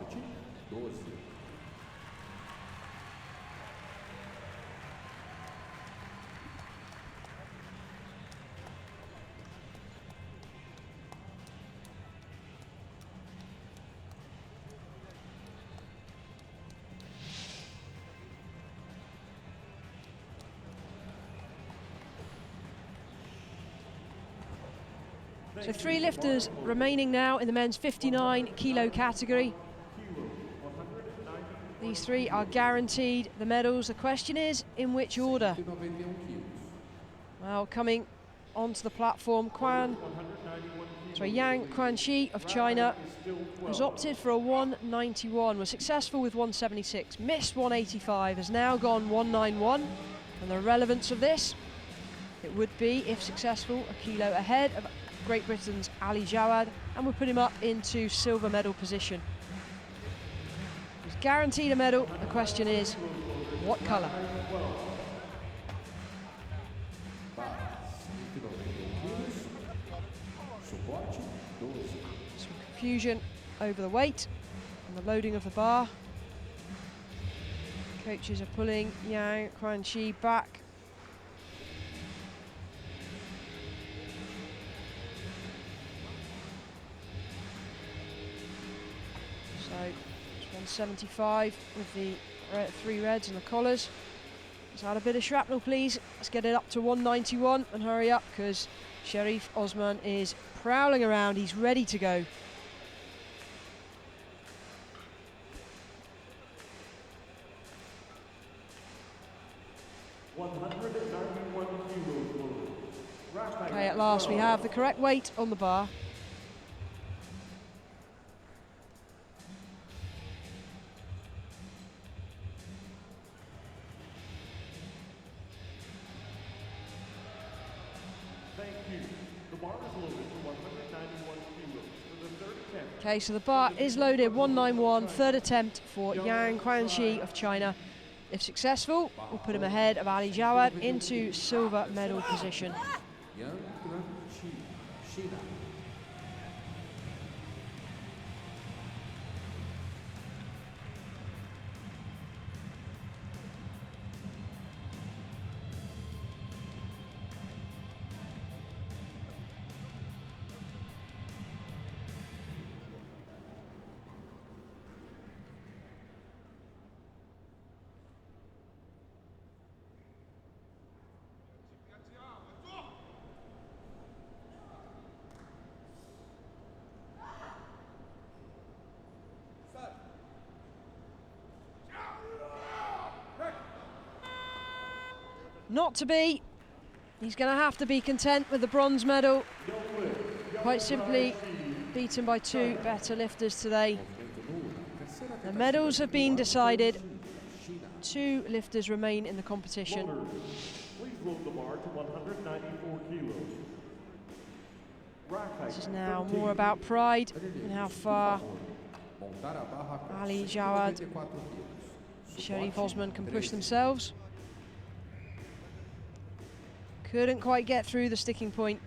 [SPEAKER 1] So 3 lifters remaining now in the men's 59 kilo category. These 3 are guaranteed the medals. The question is, in which order? Well, coming onto the platform, Yang Quanxi of China has opted for a 191, was successful with 176, missed 185, has now gone 191. And the relevance of this, it would be, if successful, a kilo ahead of Great Britain's Ali Jawad, and will put him up into silver medal position. He's guaranteed a medal. The question is, what colour? Some confusion over the weight and the loading of the bar. Coaches are pulling Yang Quanxi back. So it's 175 with the 3 reds and the collars. Let's add a bit of shrapnel, please. Let's get it up to 191 and hurry up, because Sherif Osman is prowling around. He's ready to go. Okay, at last we have the correct weight on the bar.
[SPEAKER 2] bar is loaded to 191 kilos for the third attempt.
[SPEAKER 1] Okay, so the bar is loaded, 191, third attempt for Yang Quanxi of China. If successful, we'll put him ahead of Ali Jawad into silver medal position.
[SPEAKER 3] Yang Quanxi, China.
[SPEAKER 1] Not to be. He's going to have to be content with the bronze medal. Quite simply beaten by two better lifters today. The medals have been decided. Two lifters remain in the competition.
[SPEAKER 2] Please load the bar to 194 kilos.
[SPEAKER 1] This is now more about pride and how far Ali Jawad, Sherif Osman can push themselves. Couldn't quite get through the sticking point.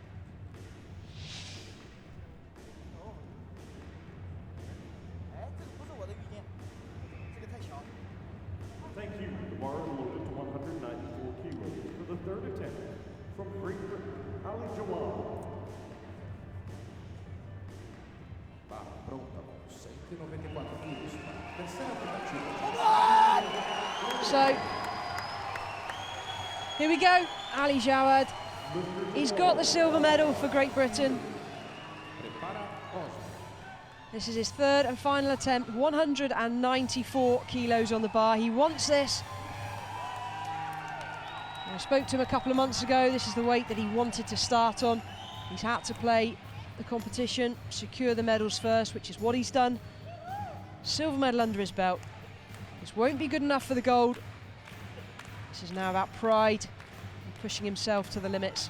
[SPEAKER 2] Thank you. The bar is loaded to 194 kilos for the third attempt from Great Britain, Ali Jawad.
[SPEAKER 3] Barra pronta com 194 quilos. Terceira tentativa.
[SPEAKER 1] So, here we go, Ali Jawad. He's got the silver medal for Great Britain.
[SPEAKER 3] Prepara Osman.
[SPEAKER 1] This is his third and final attempt, 194 kilos on the bar. He wants this. I spoke to him a couple of months ago. This is the weight that he wanted to start on. He's had to play the competition, secure the medals first, which is what he's done. Silver medal under his belt. This won't be good enough for the gold. This is now about pride and pushing himself to the limits.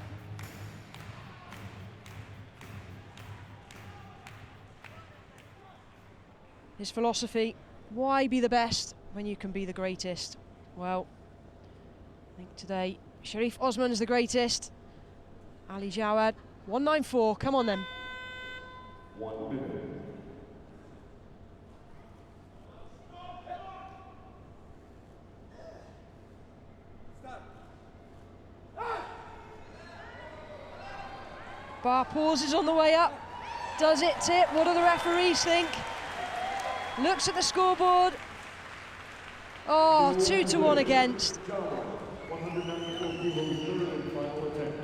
[SPEAKER 1] His philosophy, why be the best when you can be the greatest? Well, I think today Sherif Osman is the greatest. Ali Jawad, 194, come on then.
[SPEAKER 2] 1 minute.
[SPEAKER 1] Bar pauses on the way up. Does it tip? What do the referees think? Looks at the scoreboard. Oh, 2-1 against.
[SPEAKER 2] 194 kilos, third and final attempt.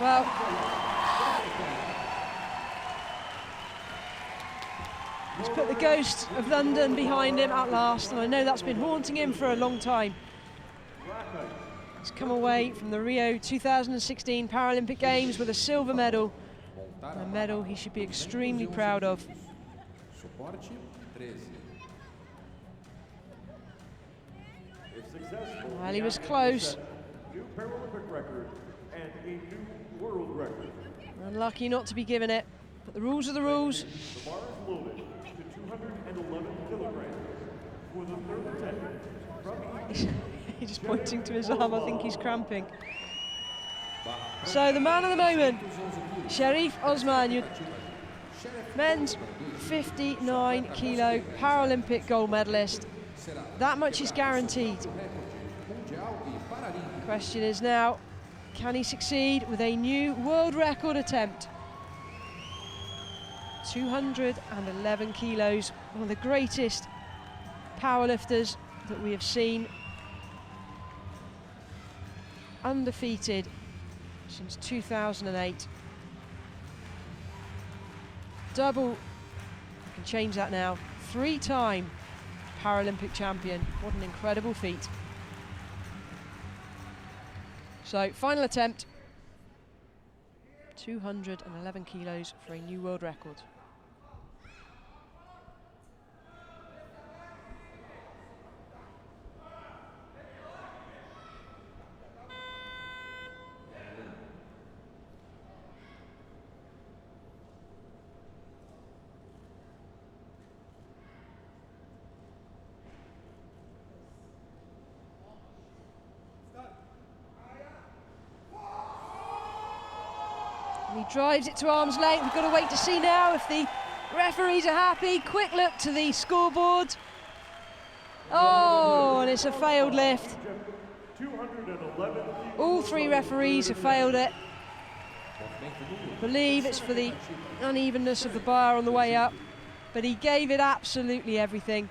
[SPEAKER 1] Well, he's put the ghost of London behind him at last, and I know that's been haunting him for a long time. He's come away from the Rio 2016 Paralympic Games with a silver medal, a medal he should be extremely proud of.
[SPEAKER 3] Suporte 13.
[SPEAKER 2] If successful,
[SPEAKER 1] Well, he was close.
[SPEAKER 2] new Paralympic record and a new world record.
[SPEAKER 1] Unlucky not to be given it, but the rules are the rules.
[SPEAKER 2] The bar is loaded to 211 kilograms for the third attempt from
[SPEAKER 1] He's just pointing to his arm, I think he's cramping. So the man of the moment, Sherif Osman, your men's 59 kilo Paralympic gold medalist. That much is guaranteed. The question is now, can he succeed with a new world record attempt? 211 kilos, one of the greatest powerlifters that we have seen. Undefeated since 2008. Double, I can change that now, 3-time Paralympic champion. What an incredible feat. So, final attempt, 211 kilos for a new world record. drives it to arm's length. We've got to wait to see now if the referees are happy. Quick look to the scoreboard. Oh, and it's a failed lift. All three referees have failed it. I believe it's for the unevenness of the bar on the way up, but he gave it absolutely everything.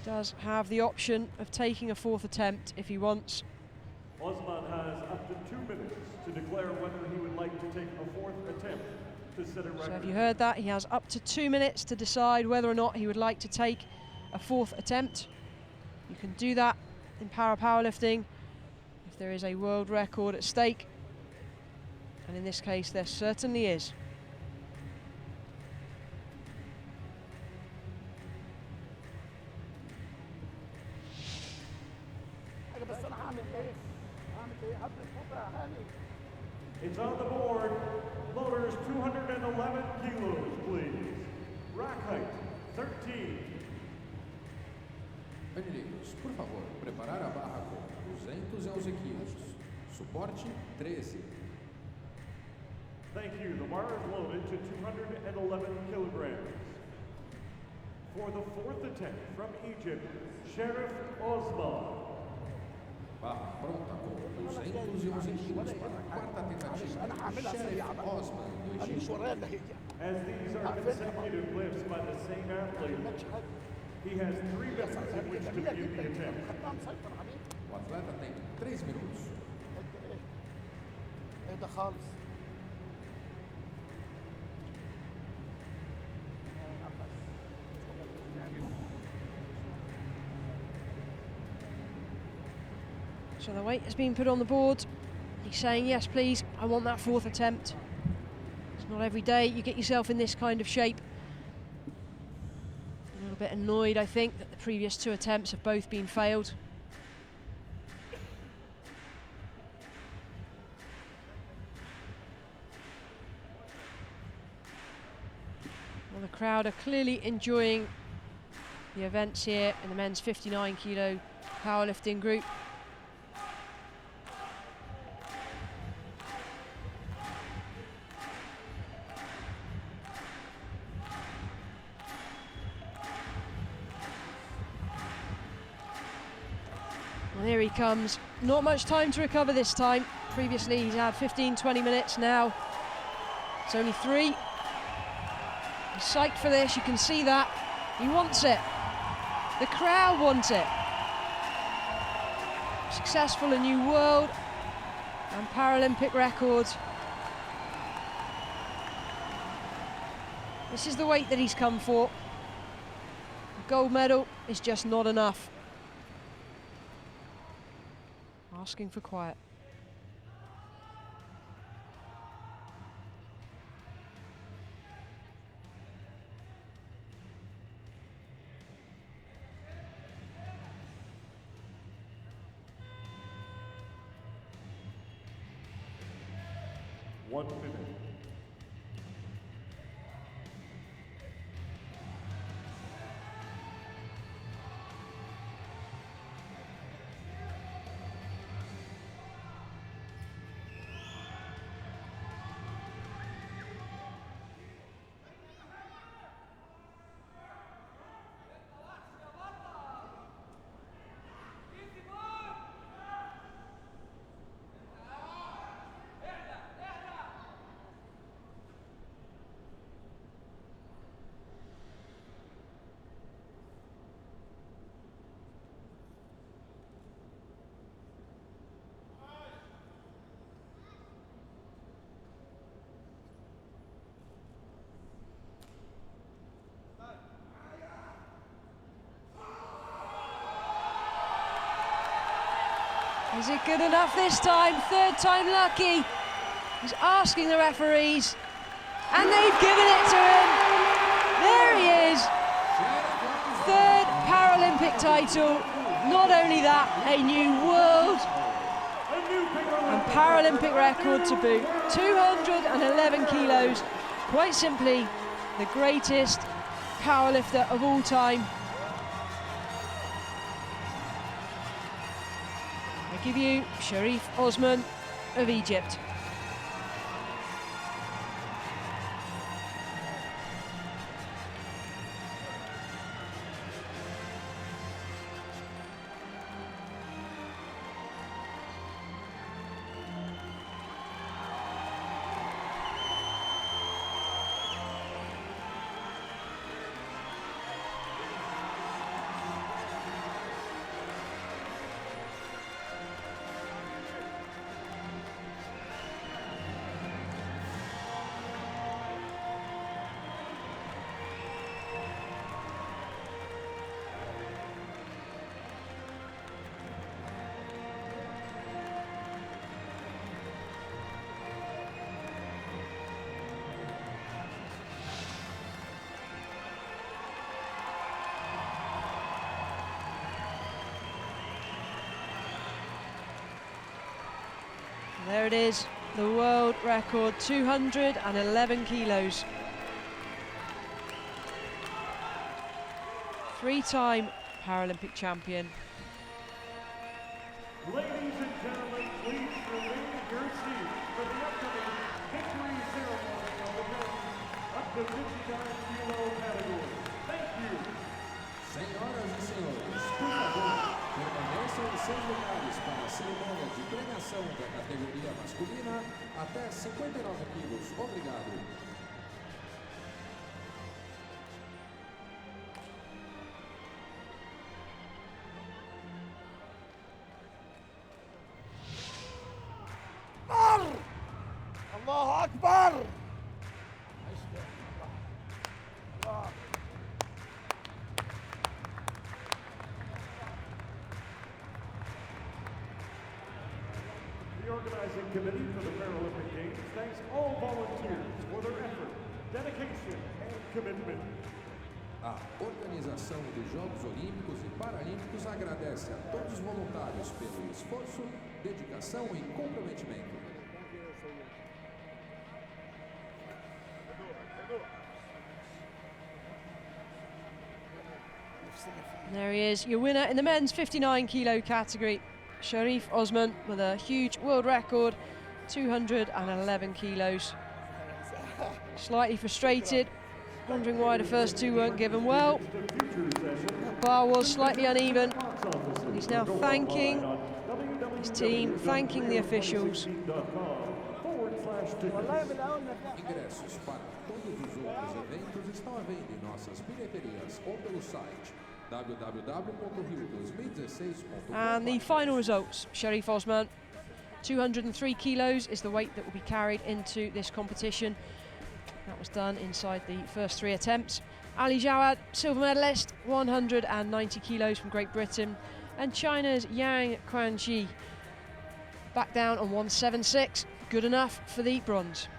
[SPEAKER 1] Does have the option of taking a fourth attempt if he wants.
[SPEAKER 2] Osman has up to 2 minutes to declare whether he would like to take a fourth attempt to set a record.
[SPEAKER 1] So have you heard that? He has up to 2 minutes to decide whether or not he would like to take a fourth attempt. You can do that in powerlifting if there is a world record at stake. And in this case, there certainly is.
[SPEAKER 2] It's on the board. Loaders 211 kilos, please. Rack height 13.
[SPEAKER 3] Panelheiros, por favor, preparar a barra com 211 quilos. Suporte 13.
[SPEAKER 2] Thank you. The bar is loaded to 211 kilograms. For the fourth attempt from Egypt, Sherif Osman.
[SPEAKER 3] Barra pronta com 211 quilos para a quarta tentativa. Sherif Osman, do Egito.
[SPEAKER 2] As these are consecutive lifts by the same athlete, he has 3 minutes in which to begin the attempt.
[SPEAKER 3] O atleta tem 3 minutos.
[SPEAKER 1] So the weight has been put on the board. He's saying, yes, please, I want that fourth attempt. It's not every day you get yourself in this kind of shape. A little bit annoyed, I think, that the previous 2 attempts have both been failed. Well, the crowd are clearly enjoying the events here in the men's 59 kilo powerlifting group. And here he comes. Not much time to recover this time. Previously he's had 15-20 minutes. Now it's only 3. He's psyched for this, you can see that. He wants it. The crowd wants it. Successful, a new world and Paralympic record. This is the weight that he's come for. The gold medal is just not enough. Asking for quiet.
[SPEAKER 2] One minute.
[SPEAKER 1] Is it good enough this time? 3rd time lucky. He's asking the referees, and they've given it to him. There he is. 3rd Paralympic title. Not only that, a new world and Paralympic record to boot. 211 kilos. Quite simply, the greatest powerlifter of all time. I give you Sherif Osman of Egypt. There it is, the world record, 211 kilos. Three-time Paralympic champion.
[SPEAKER 2] Ladies and gentlemen, please remain in your seats for the upcoming victory ceremony of the men's up to 59-kilo category. Thank you.
[SPEAKER 3] Senhoras e senhores, por favor, permaneçam em seus lugares para a cerimônia de premiação da categoria masculina até 59 quilos. Obrigado.
[SPEAKER 4] Allahu Akbar!
[SPEAKER 2] The organizing committee for the Paralympic Games thanks all volunteers for their effort, dedication, and commitment.
[SPEAKER 3] A organização dos Jogos Olímpicos e Paralímpicos agradece a todos os voluntários pelo esforço, dedicação e comprometimento.
[SPEAKER 1] There he is, your winner in the men's 59-kilo category, Sherif Osman, with a huge world record, 211 kilos. Slightly frustrated, wondering why the first two weren't given. Well, the bar was slightly uneven. He's now thanking his team, thanking the officials.
[SPEAKER 3] Ingressos para todos os outros eventos estão à venda em nossas bilheterias ou pelo site www.rio2016.com.
[SPEAKER 1] And the final results, Sherif Osman, 203 kilos is the weight that will be carried into this competition. That was done inside the first three attempts. Ali Jawad, silver medalist, 190 kilos from Great Britain. And China's Yang Quanxi back down on 176, good enough for the bronze.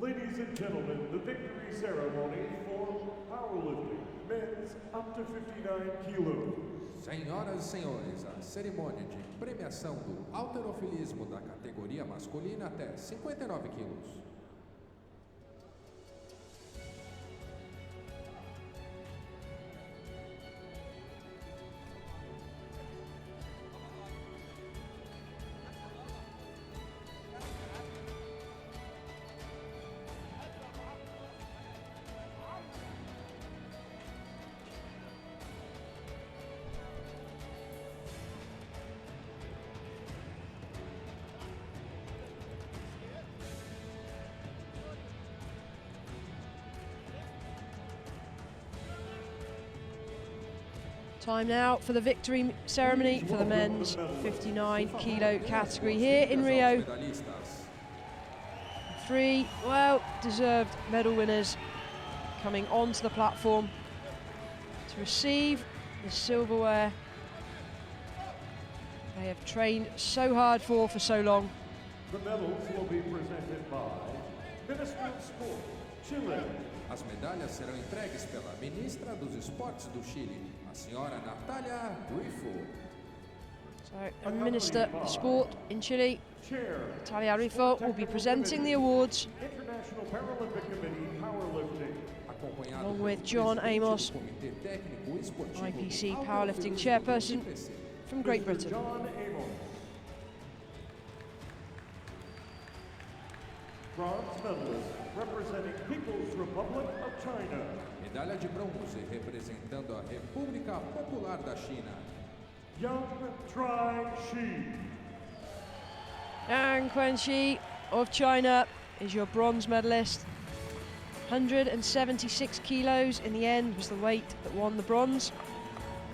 [SPEAKER 2] Ladies and gentlemen, the victory ceremony for powerlifting, men's up to 59 kilos.
[SPEAKER 3] Senhoras e senhores, a cerimônia de premiação do halterofilismo da categoria masculina até 59 quilos.
[SPEAKER 1] Time now for the victory ceremony for the men's 59 kilo category here in Rio. Three well-deserved medal winners coming onto the platform to receive the silverware they have trained so hard for so long.
[SPEAKER 2] The medals will be presented by Ministry of Sport, Chile.
[SPEAKER 3] As medalhas serão entregues pela ministra dos Esportes do Chile, a senhora Natália Rifo.
[SPEAKER 1] So, the Minister of Sport in Chile,
[SPEAKER 2] Chair,
[SPEAKER 1] Natalia Rifo, will be presenting the awards
[SPEAKER 2] International Paralympic Committee Powerlifting.
[SPEAKER 1] along with John Amos,
[SPEAKER 3] Comitê Técnico Esportivo
[SPEAKER 1] IPC
[SPEAKER 3] do
[SPEAKER 1] Powerlifting
[SPEAKER 3] Halterofilismo
[SPEAKER 1] Chairperson
[SPEAKER 3] IPC.
[SPEAKER 1] from Great
[SPEAKER 2] Mr.
[SPEAKER 1] Britain.
[SPEAKER 2] John Amos. Bronze medalist representing People's Republic of China.
[SPEAKER 3] Medalha de bronze representando a República Popular da China.
[SPEAKER 2] Yang Tri-Shi.
[SPEAKER 1] And Quanxi of China is your bronze medalist. 176 kilos in the end was the weight that won the bronze.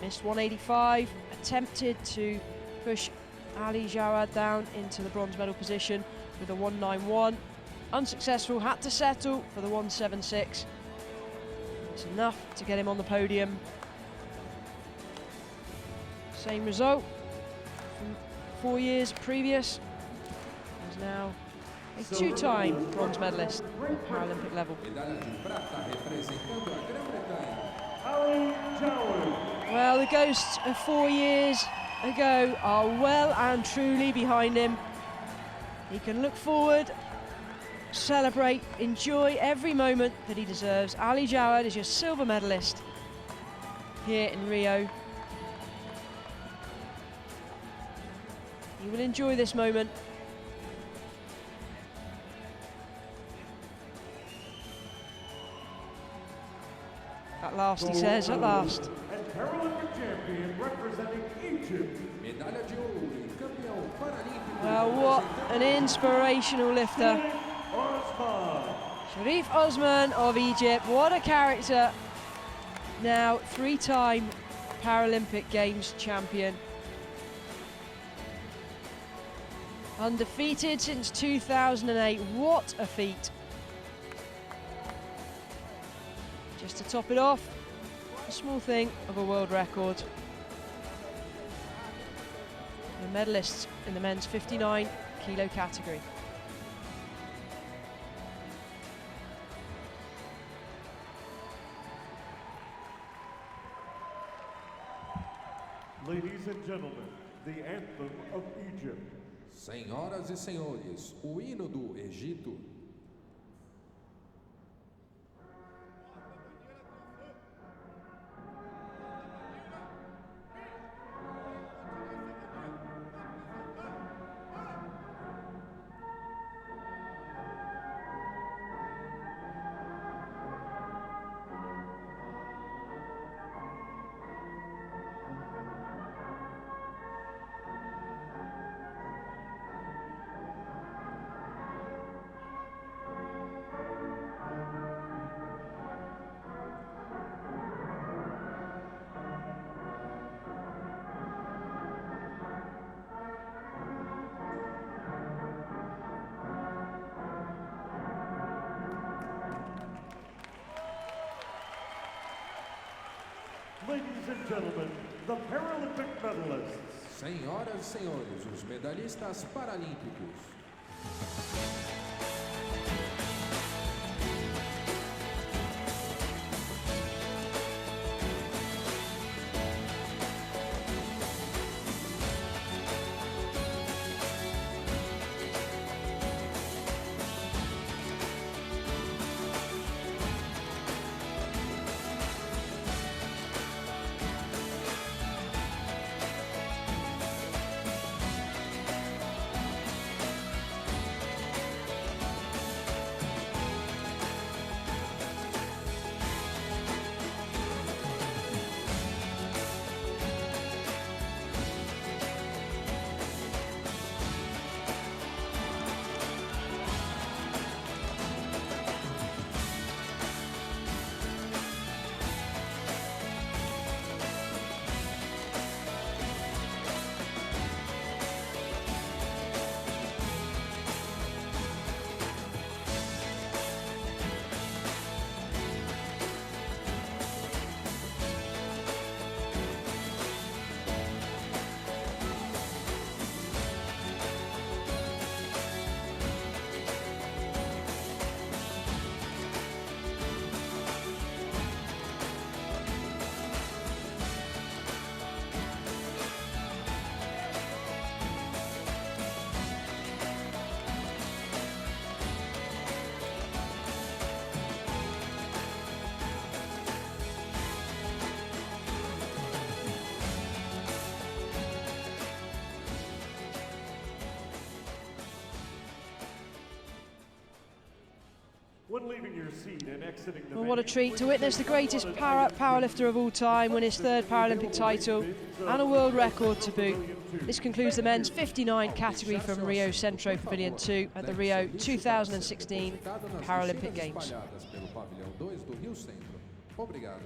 [SPEAKER 1] Missed 185, attempted to push Ali Jawad down into the bronze medal position with a 191. Unsuccessful, had to settle for the 176. It's enough to get him on the podium. Same result from 4 years previous. He's now a two-time bronze medalist at Paralympic level.
[SPEAKER 3] Medalha de prata representando a Grã-Bretanha.
[SPEAKER 2] Ali Jawad.
[SPEAKER 1] Well, the ghosts of 4 years ago are well and truly behind him. He can look forward, celebrate, enjoy every moment that he deserves. Ali Jawad is your silver medalist here in Rio. He will enjoy this moment. At last, he says, at last.
[SPEAKER 2] And Paralympic champion representing Egypt.
[SPEAKER 3] Medalha de ouro e campeão paralímpico.
[SPEAKER 1] Well, what an inspirational lifter.
[SPEAKER 2] Osman.
[SPEAKER 1] Sherif Osman of Egypt, what a character. Now, three-time Paralympic Games champion. Undefeated since 2008, what a feat. Just to top it off, a small thing of a world record. The medalists in the men's 59 kilo category.
[SPEAKER 2] Ladies and gentlemen, the anthem of Egypt.
[SPEAKER 3] Senhoras e senhores, o hino do Egito.
[SPEAKER 2] Ladies and gentlemen, the Paralympic medalists.
[SPEAKER 3] Senhoras e senhores, os medalhistas paralímpicos.
[SPEAKER 2] When leaving your seat and exiting the
[SPEAKER 1] Well, what a treat to witness the greatest powerlifter of all time win his third Paralympic title and a world record to boot. This concludes the men's 59 category from Rio Centro Pavilion 2 at the Rio 2016 Paralympic Games.
[SPEAKER 3] Espalhadas pelo pavilhão 2 do Rio Centro. Obrigado.